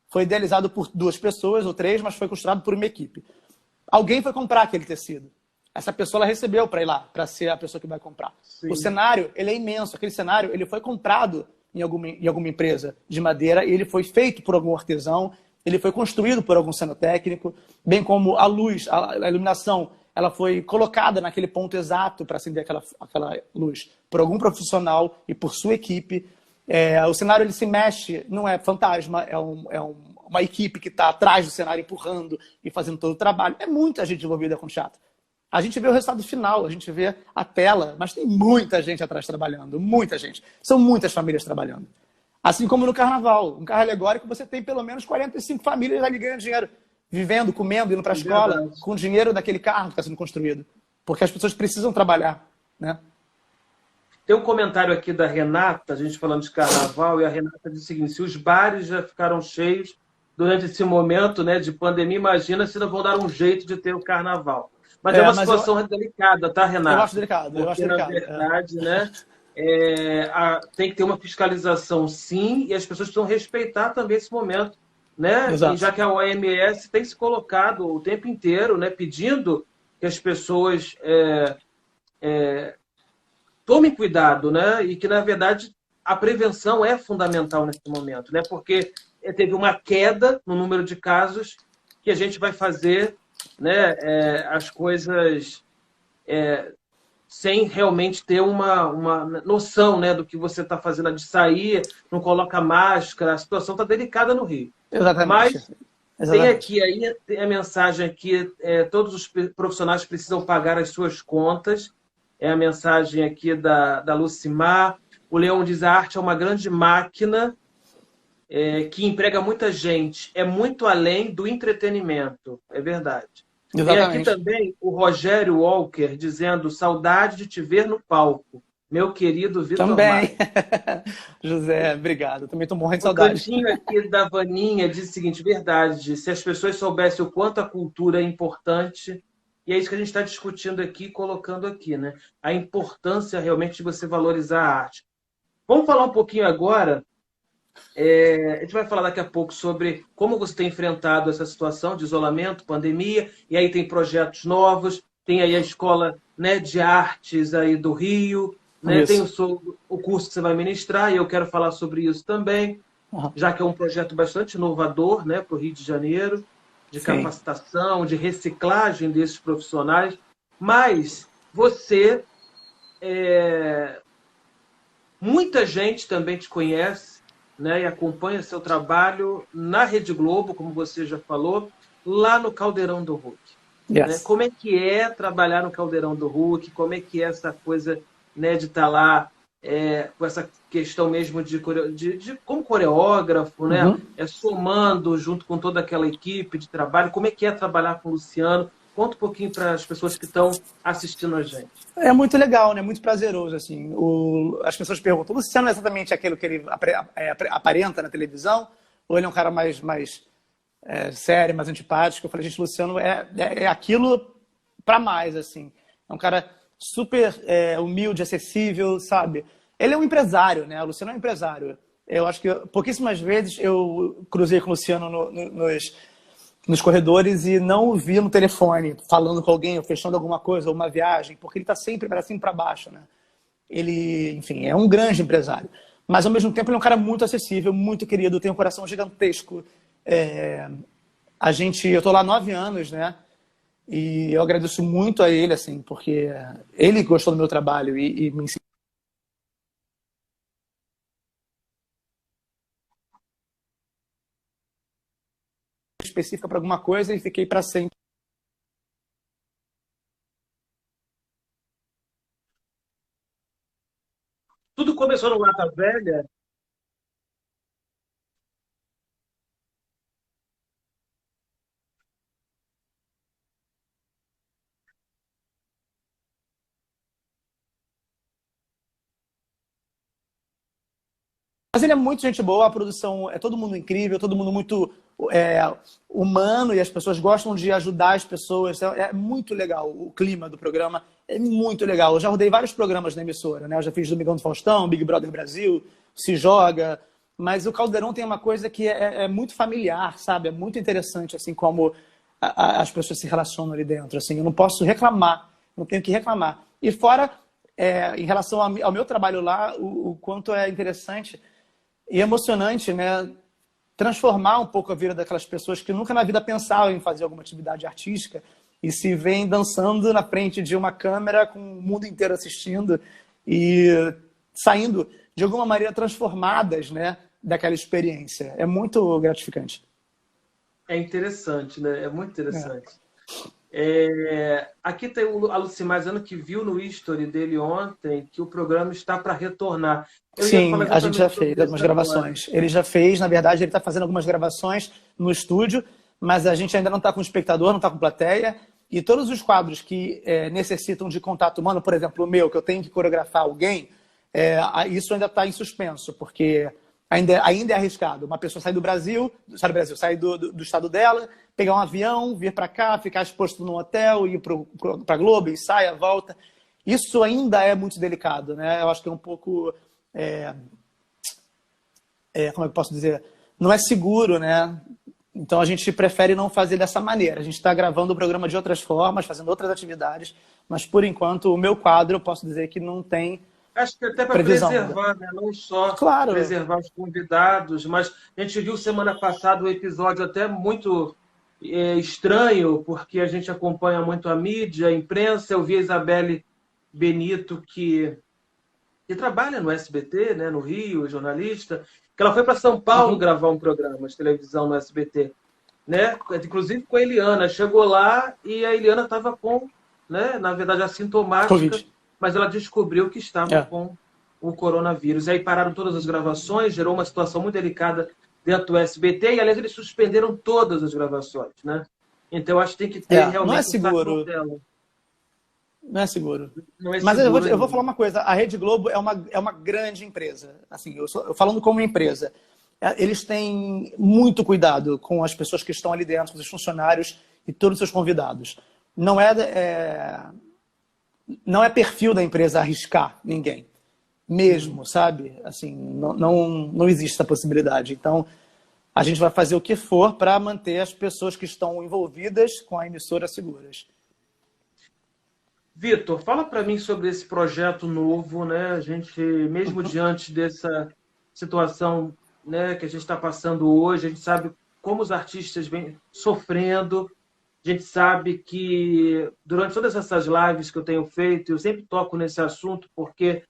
Foi idealizado por 2 pessoas ou 3, mas foi costurado por uma equipe. Alguém foi comprar aquele tecido. Essa pessoa ela recebeu para ir lá, para ser a pessoa que vai comprar. O Sim. cenário, ele é imenso. Aquele cenário, ele foi comprado em alguma empresa de madeira e ele foi feito por algum artesão, ele foi construído por algum cenotécnico, bem como a luz, a iluminação, ela foi colocada naquele ponto exato para acender aquela luz por algum profissional e por sua equipe. O cenário ele se mexe, não é fantasma, uma equipe que está atrás do cenário empurrando e fazendo todo o trabalho. É muita gente envolvida com teatro. A gente vê o resultado final, a gente vê a tela, mas tem muita gente atrás trabalhando, muita gente. São muitas famílias trabalhando. Assim como no carnaval. Um carro alegórico, você tem pelo menos 45 famílias ali ganhando dinheiro, vivendo, comendo, indo para a É escola, verdade. com o dinheiro daquele carro que está sendo construído. Porque as pessoas precisam trabalhar, né? Tem um comentário aqui da Renata, a gente falando de carnaval, e a Renata diz o seguinte: se os bares já ficaram cheios durante esse momento, né, de pandemia, imagina se não vão dar um jeito de ter o carnaval. Mas é uma Mas situação delicada, tá, eu acho Renato? delicado, eu acho Porque, na delicado. verdade, né, tem que ter uma fiscalização, sim, e as pessoas precisam respeitar também esse momento, né? E Exato. já que a OMS tem se colocado o tempo inteiro, né, pedindo que as pessoas tomem cuidado, né? E que, na verdade, a prevenção é fundamental nesse momento, né? Porque teve uma queda no número de casos que a gente vai fazer, né, as coisas sem realmente ter uma noção, né, do que você está fazendo, de sair, não coloca máscara, a situação está delicada no Rio. Exatamente. Mas tem Exatamente. aqui aí tem a mensagem aqui, todos os profissionais precisam pagar as suas contas. É a mensagem aqui da Lucimar. O Leão diz: a arte é uma grande máquina que emprega muita gente. É muito além do entretenimento. É verdade. Tem aqui Exatamente. também o Rogério Walker dizendo: saudade de te ver no palco, meu querido Vitor Também. Maia. José, obrigado. Eu também estou morrendo de O saudade. cantinho aqui da Vaninha diz o seguinte: verdade, se as pessoas soubessem o quanto a cultura é importante, e é isso que a gente está discutindo aqui, colocando aqui, né? A importância realmente de você valorizar a arte. Vamos falar um pouquinho agora, a gente vai falar daqui a pouco sobre como você tem enfrentado essa situação de isolamento, pandemia, e aí tem projetos novos, tem aí a Escola, né, de Artes aí do Rio, né? Tem Isso. o curso que você vai ministrar, e eu quero falar sobre isso também, Uhum. já que é um projeto bastante inovador, né, para o Rio de Janeiro, de Sim. capacitação, de reciclagem desses profissionais. Mas você, muita gente também te conhece, né, e acompanha seu trabalho na Rede Globo, como você já falou, lá no Caldeirão do Hulk. Né? Yes. Como é que é trabalhar no Caldeirão do Hulk? Como é que é essa coisa, né, de estar lá com essa questão mesmo de como coreógrafo, né, Uhum. somando junto com toda aquela equipe de trabalho? Como é trabalhar com o Luciano? Conta um pouquinho para as pessoas que estão assistindo a gente. É muito legal, né? Muito prazeroso, assim. As pessoas perguntam, o Luciano é exatamente aquilo que ele aparenta na televisão? Ou ele é um cara mais sério, mais antipático? Eu falei, gente, o Luciano é aquilo para mais, assim. É um cara super humilde, acessível, sabe? Ele é um empresário, né? O Luciano é um empresário. Eu acho que pouquíssimas vezes eu cruzei com o Luciano nos corredores e não o vi no telefone, falando com alguém, ou fechando alguma coisa, ou uma viagem, porque ele está sempre para cima e para baixo, né? Ele, enfim, é um grande empresário. Mas, ao mesmo tempo, ele é um cara muito acessível, muito querido, tem um coração gigantesco. Eu estou lá há 9 anos, né? E eu agradeço muito a ele, assim, porque ele gostou do meu trabalho e me ensinou específica para alguma coisa e fiquei para sempre. passou no Lata Velha? Mas ele é muito gente boa, a produção é todo mundo incrível, todo mundo muito é, humano e as pessoas gostam de ajudar as pessoas. É muito legal o clima do programa, é muito legal. Eu já rodei vários programas na emissora, né? Eu já fiz Domingão do Faustão, Big Brother Brasil, Se Joga, mas o Caldeirão tem uma coisa que é muito familiar, sabe? É muito interessante, assim, como as pessoas se relacionam ali dentro. Assim, eu não posso reclamar, não tenho que reclamar. E fora, em relação ao meu trabalho lá, o quanto é interessante e emocionante, né? Transformar um pouco a vida daquelas pessoas que nunca na vida pensavam em fazer alguma atividade artística e se veem dançando na frente de uma câmera com o mundo inteiro assistindo e saindo de alguma maneira transformadas, né, daquela experiência. É muito gratificante. É interessante, né? É muito É. interessante. Aqui tem a Lucimar dizendo que viu no history dele ontem que o programa está para retornar. Eu ia Sim, falar a gente já exatamente fez sobre algumas isso agora. gravações. Ele já fez, na verdade, ele está fazendo algumas gravações no estúdio, mas a gente ainda não está com espectador, não está com plateia. E todos os quadros que necessitam de contato humano, por exemplo, o meu, que eu tenho que coreografar alguém, isso ainda está em suspenso, porque ainda é arriscado. Uma pessoa sair do Brasil, sair do estado dela, pegar um avião, vir para cá, ficar exposto num hotel, ir para a Globo, e saia, volta. Isso ainda é muito delicado, né? Eu acho que é um pouco, como é que eu posso dizer? Não é seguro, né? Então a gente prefere não fazer dessa maneira. A gente está gravando o programa de outras formas, fazendo outras atividades, mas por enquanto o meu quadro eu posso dizer que não tem Acho que até para previsão ainda. preservar, né? Não só Claro. preservar os convidados, mas a gente viu semana passada um episódio até muito estranho, porque a gente acompanha muito a mídia, a imprensa. Eu vi a Isabelle Benito, que trabalha no SBT, né, no Rio, jornalista, que ela foi para São Paulo Uhum. gravar um programa de televisão no SBT, né? Inclusive com a Eliana. Chegou lá e a Eliana estava com, né, na verdade, assintomática, Covid. mas ela descobriu que estava É. com o coronavírus. E aí pararam todas as gravações, gerou uma situação muito delicada dentro do SBT, e aliás eles suspenderam todas as gravações, né? Então acho que tem que ter Não é realmente um seguro. saco-tela. Não é seguro. Não é Mas eu vou, seguro eu vou falar ainda. uma coisa. A Rede Globo é uma grande empresa. Assim, eu falando como empresa. Eles têm muito cuidado com as pessoas que estão ali dentro, com os funcionários e todos os seus convidados. Não não é perfil da empresa arriscar ninguém. Mesmo, sabe? Assim, não existe essa possibilidade. Então, a gente vai fazer o que for para manter as pessoas que estão envolvidas com a emissora seguras. Vitor, fala para mim sobre esse projeto novo, né? A gente, mesmo diante dessa situação, né, que a gente está passando hoje, a gente sabe como os artistas vêm sofrendo. A gente sabe que durante todas essas lives que eu tenho feito, eu sempre toco nesse assunto porque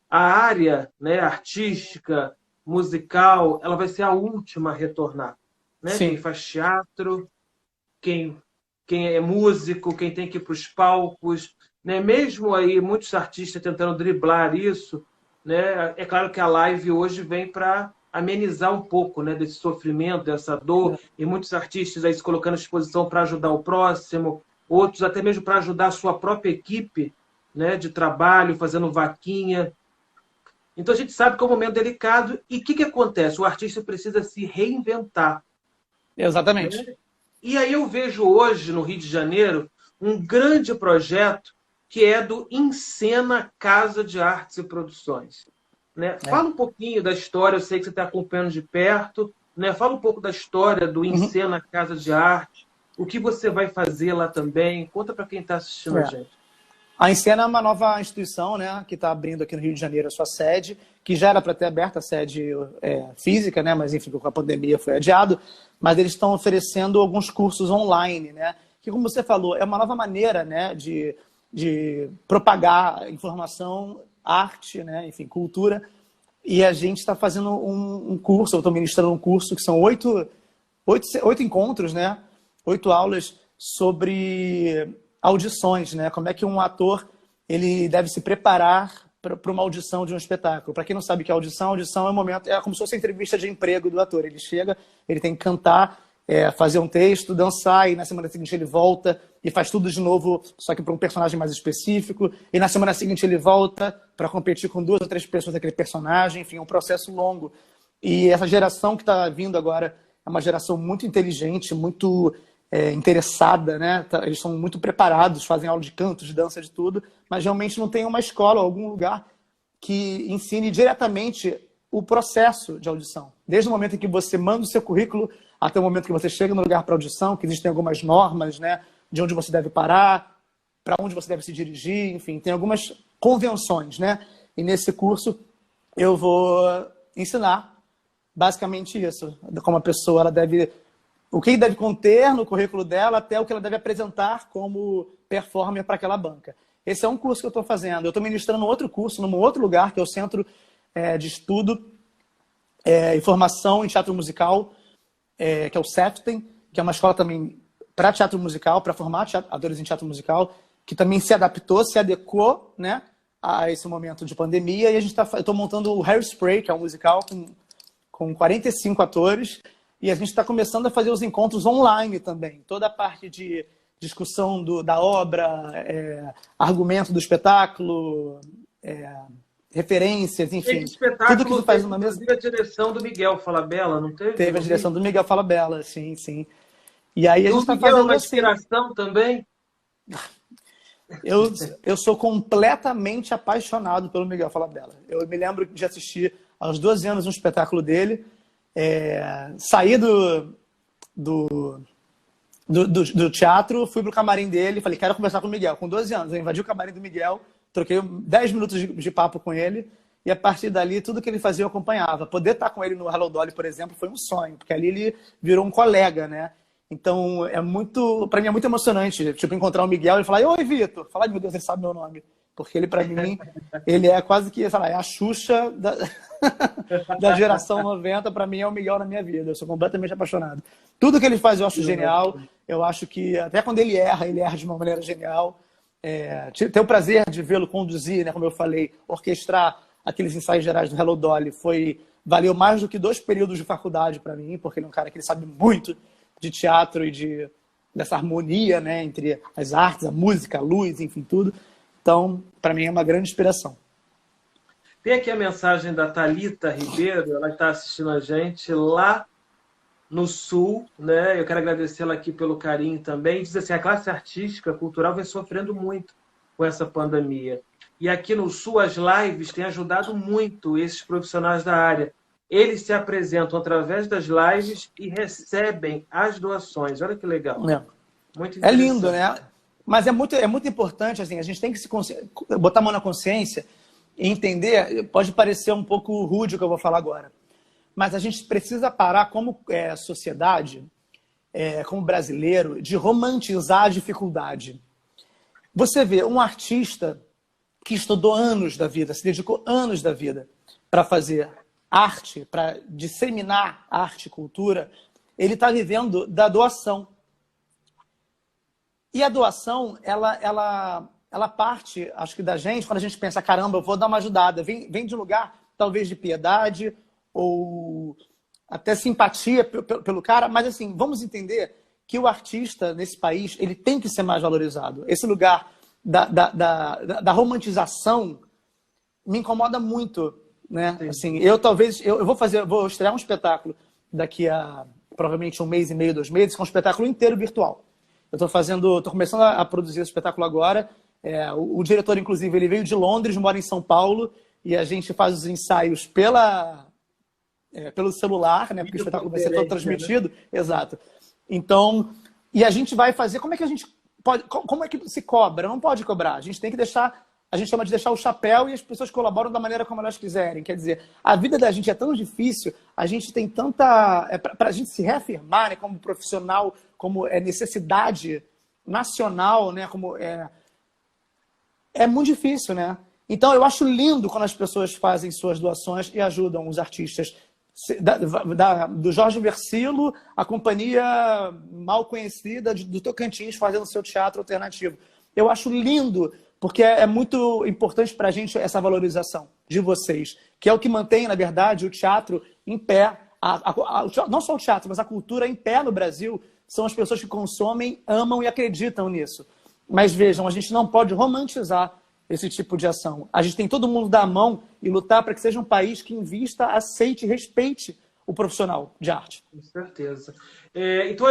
a área, né, artística, musical, ela vai ser a última a retornar, né? Quem Sim. faz teatro, quem, quem é músico, quem tem que ir para os palcos, né? Mesmo aí muitos artistas tentando driblar isso, né? É claro que a live hoje vem para amenizar um pouco, né, desse sofrimento, dessa dor, e muitos artistas aí se colocando à disposição para ajudar o próximo, outros até mesmo para ajudar a sua própria equipe, né, de trabalho, fazendo vaquinha. Então a gente sabe que é um momento delicado e o que acontece? O artista precisa se reinventar, Exatamente. né? E aí eu vejo hoje, no Rio de Janeiro, um grande projeto que é do Encena Casa de Artes e Produções. Né? É. Fala um pouquinho da história, eu sei que você está acompanhando de perto. Né? Fala um pouco da história do Uhum. Encena Casa de Arte, o que você vai fazer lá também. Conta para quem está assistindo a É. gente. A Encena é uma nova instituição, né, que está abrindo aqui no Rio de Janeiro a sua sede, que já era para ter aberta a sede física, né, mas enfim, com a pandemia foi adiado. Mas eles estão oferecendo alguns cursos online, né, que, como você falou, é uma nova maneira, né, de propagar informação, arte, né, enfim, cultura. E a gente está fazendo um curso, eu estou ministrando um curso que são oito encontros, né? 8 aulas sobre audições, né? Como é que um ator ele deve se preparar para uma audição de um espetáculo. Para quem não sabe o que é audição é um momento, é como se fosse a entrevista de emprego do ator. Ele chega, ele tem que cantar, fazer um texto, dançar, e na semana seguinte ele volta e faz tudo de novo, só que para um personagem mais específico, e na semana seguinte ele volta para competir com 2 ou 3 pessoas daquele personagem, enfim, é um processo longo. E essa geração que está vindo agora é uma geração muito inteligente, muito interessada, né? Eles são muito preparados, fazem aula de canto, de dança, de tudo, mas realmente não tem uma escola, algum lugar que ensine diretamente o processo de audição. Desde o momento em que você manda o seu currículo até o momento que você chega no lugar para audição, que existem algumas normas, né? De onde você deve parar, para onde você deve se dirigir, enfim, tem algumas convenções, né? E nesse curso eu vou ensinar basicamente isso, como a pessoa ela deve, o que deve conter no currículo dela, até o que ela deve apresentar como performer para aquela banca. Esse é um curso que eu estou fazendo. Eu estou ministrando outro curso num outro lugar, que é o Centro de Estudo e Formação em Teatro Musical, que é o CEFTEM, que é uma escola também para teatro musical, para formar atores em teatro musical, que também se adaptou, se adequou, né, a esse momento de pandemia. E eu estou montando o Hairspray, que é um musical com 45 atores, e a gente está começando a fazer os encontros online também. Toda a parte de discussão da obra, argumento do espetáculo, referências, enfim. Esse espetáculo tudo que tu faz numa mesa. Teve a direção do Miguel Falabella, não teve? Teve a direção do Miguel Falabella, sim, sim. E aí a gente está Miguel é fazendo uma assim. inspiração também? Eu sou completamente apaixonado pelo Miguel Falabella. Eu me lembro de assistir aos 12 anos um espetáculo dele, saí do teatro, fui pro camarim dele, falei, quero conversar com o Miguel. Com 12 anos, eu invadi o camarim do Miguel, troquei 10 minutos de papo com ele, e a partir dali, tudo que ele fazia eu acompanhava. Poder estar com ele no Hello Dolly, por exemplo, foi um sonho, porque ali ele virou um colega, né? Então, para mim é muito emocionante, tipo, encontrar o Miguel e falar, oi, Vitor. Falar, meu Deus, ele sabe meu nome. Porque ele, para mim, ele é quase que, sei lá, é a Xuxa da geração 90, para mim é o Miguel na minha vida. Eu sou completamente apaixonado. Tudo que ele faz eu acho genial. Eu acho que, até quando ele erra de uma maneira genial. Ter o prazer de vê-lo conduzir, né, como eu falei, orquestrar aqueles ensaios gerais do Hello Dolly valeu mais do que 2 períodos de faculdade para mim, porque ele é um cara que ele sabe muito de teatro e dessa harmonia, né, entre as artes, a música, a luz, enfim, tudo. Então, para mim é uma grande inspiração. Tem aqui a mensagem da Thalita Ribeiro, ela está assistindo a gente lá no Sul, né? Eu quero agradecê-la aqui pelo carinho também. Diz assim, a classe artística, cultural vem sofrendo muito com essa pandemia. E aqui no Sul, as lives têm ajudado muito esses profissionais da área. Eles se apresentam através das lives e recebem as doações. Olha que legal. Muito é lindo, né? Mas é muito importante, assim, a gente tem que botar a mão na consciência e entender, pode parecer um pouco rude o que eu vou falar agora, mas a gente precisa parar como sociedade, como brasileiro, de romantizar a dificuldade. Você vê um artista que estudou anos da vida, se dedicou anos da vida para fazer arte, para disseminar arte e cultura, ele está vivendo da doação. E a doação, ela parte, acho que da gente, quando a gente pensa, caramba, eu vou dar uma ajudada. Vem de um lugar, talvez, de piedade ou até simpatia pelo cara. Mas, assim, vamos entender que o artista, nesse país, ele tem que ser mais valorizado. Esse lugar da romantização me incomoda muito, né? Assim, eu vou estrear um espetáculo daqui a, provavelmente, 1 mês e meio, 2 meses, com um espetáculo inteiro virtual. Eu estou começando a produzir esse espetáculo agora. O diretor, inclusive, ele veio de Londres, mora em São Paulo, e a gente faz os ensaios pelo celular, né? Porque o espetáculo vai ser todo transmitido. Né? Exato. Então, e a gente vai fazer... Como é que a gente pode... Como é que se cobra? Não pode cobrar. A gente tem que deixar... A gente chama de deixar o chapéu e as pessoas colaboram da maneira como elas quiserem. Quer dizer, a vida da gente é tão difícil, a gente tem tanta... Para a gente se reafirmar, né, como profissional, como necessidade nacional, né, como é muito difícil, né? Então, eu acho lindo quando as pessoas fazem suas doações e ajudam os artistas. Do Jorge Versilo, a companhia mal conhecida do Tocantins fazendo seu teatro alternativo. Eu acho lindo, porque é muito importante para a gente essa valorização de vocês, que é o que mantém, na verdade, o teatro em pé. Não só o teatro, mas a cultura em pé no Brasil são as pessoas que consomem, amam e acreditam nisso. Mas vejam, a gente não pode romantizar esse tipo de ação. A gente tem todo mundo dar a mão e lutar para que seja um país que invista, aceite e respeite o profissional de arte. Com certeza. Então,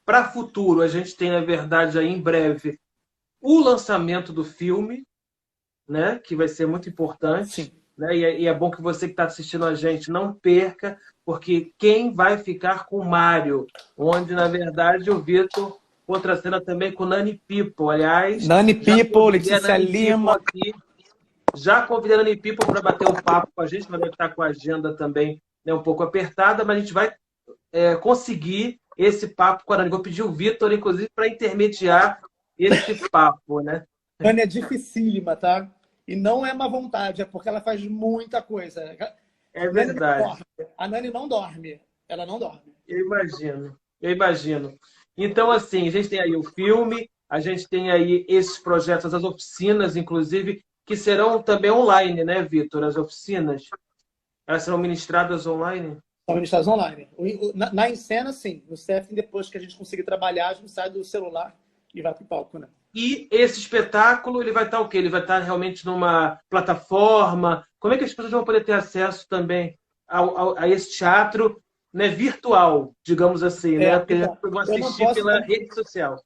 para o futuro, a gente tem, na verdade, aí em breve, o lançamento do filme, né, que vai ser muito importante. Sim. Né, e é bom que você que está assistindo a gente não perca, porque quem vai ficar com o Mário, onde, na verdade, o Vitor contracena também com Nani People. Aliás, Nani People, Letícia Lima. Aqui. Já convidei a Nani People para bater um papo com a gente, mas vai estar com a agenda também, né, um pouco apertada, mas a gente vai conseguir esse papo com a Nani. Vou pedir o Vitor, inclusive, para intermediar esse papo, né? Nani é dificílima, tá? E não é má vontade, é porque ela faz muita coisa. É verdade. A Nani não dorme. Ela não dorme. Eu imagino. Então, assim, a gente tem aí o filme, a gente tem aí esses projetos, as oficinas, inclusive, que serão também online, né, Vitor? As oficinas, elas serão ministradas online? São ministradas online. Na Encena, sim. No CEF, depois que a gente conseguir trabalhar, a gente sai do celular e vai para o palco, né? E esse espetáculo, ele vai estar o quê? Ele vai estar realmente numa plataforma? Como é que as pessoas vão poder ter acesso também a esse teatro, né, virtual, digamos assim, né? Porque então, vão assistir pela rede social.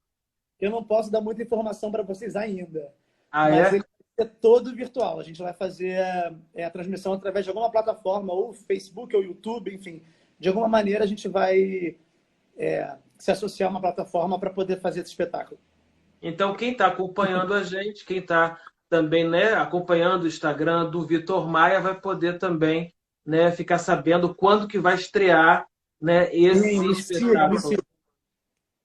Eu não posso dar muita informação para vocês ainda. Mas ele é todo virtual. A gente vai fazer a transmissão através de alguma plataforma, ou Facebook, ou YouTube, enfim. De alguma maneira, a gente vai se associar a uma plataforma para poder fazer esse espetáculo. Então, quem está acompanhando a gente, quem está também, né, acompanhando o Instagram do Vitor Maia, vai poder também, né, ficar sabendo quando que vai estrear, né, esse espetáculo.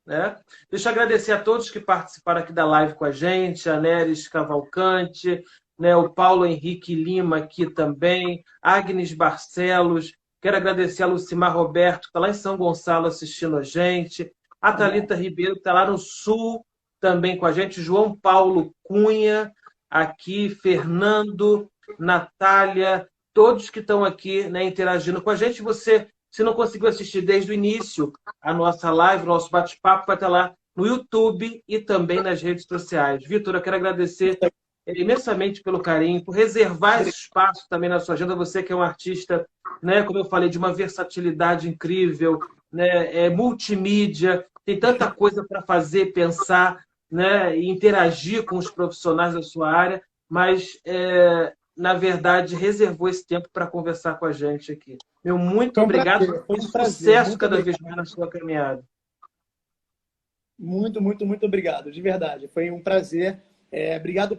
Né? Deixa eu agradecer a todos que participaram aqui da live com a gente, a Neres Cavalcante, né, o Paulo Henrique Lima aqui também, Agnes Barcelos, quero agradecer a Lucimar Roberto, que está lá em São Gonçalo assistindo a gente, a Thalita Ribeiro, que está lá no Sul, também com a gente, João Paulo Cunha, aqui, Fernando, Natália, todos que estão aqui, né, interagindo com a gente. Você, se não conseguiu assistir desde o início a nossa live, o nosso bate-papo, vai estar lá no YouTube e também nas redes sociais. Vitor, eu quero agradecer imensamente pelo carinho, por reservar esse espaço também na sua agenda. Você que é um artista, né, como eu falei, de uma versatilidade incrível, né, multimídia, tem tanta coisa para fazer, pensar, né, e interagir com os profissionais da sua área, mas, na verdade, reservou esse tempo para conversar com a gente aqui. Muito obrigado e sucesso cada vez mais na sua caminhada. Muito, muito, muito obrigado, de verdade. Foi um prazer. Obrigado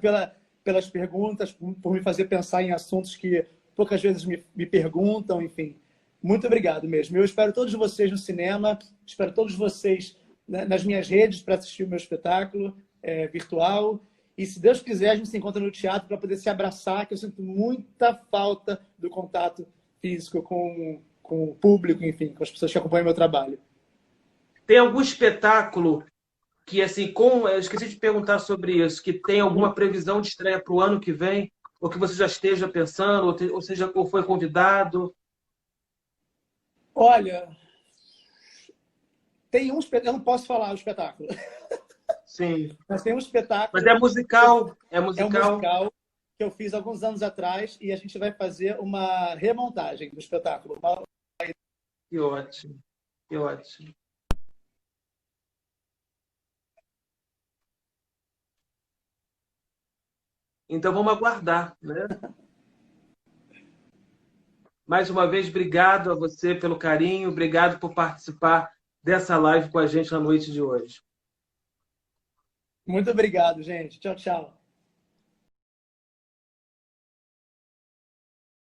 pelas perguntas, por me fazer pensar em assuntos que poucas vezes me perguntam, enfim. Muito obrigado mesmo. Eu espero todos vocês no cinema, espero todos vocês nas minhas redes para assistir o meu espetáculo virtual. E, se Deus quiser, a gente se encontra no teatro para poder se abraçar, que eu sinto muita falta do contato físico com o público, enfim, com as pessoas que acompanham o meu trabalho. Tem algum espetáculo que, assim, eu esqueci de perguntar sobre isso, que tem alguma previsão de estreia para o ano que vem, ou que você já esteja pensando, ou foi convidado? Olha, tem um espetáculo, eu não posso falar o espetáculo. Sim. Mas tem um espetáculo. Mas é musical? É um musical que eu fiz alguns anos atrás e a gente vai fazer uma remontagem do espetáculo. Que ótimo, que ótimo. Então vamos aguardar, né? Mais uma vez, obrigado a você pelo carinho, obrigado por participar dessa live com a gente na noite de hoje. Muito obrigado, gente. Tchau, tchau.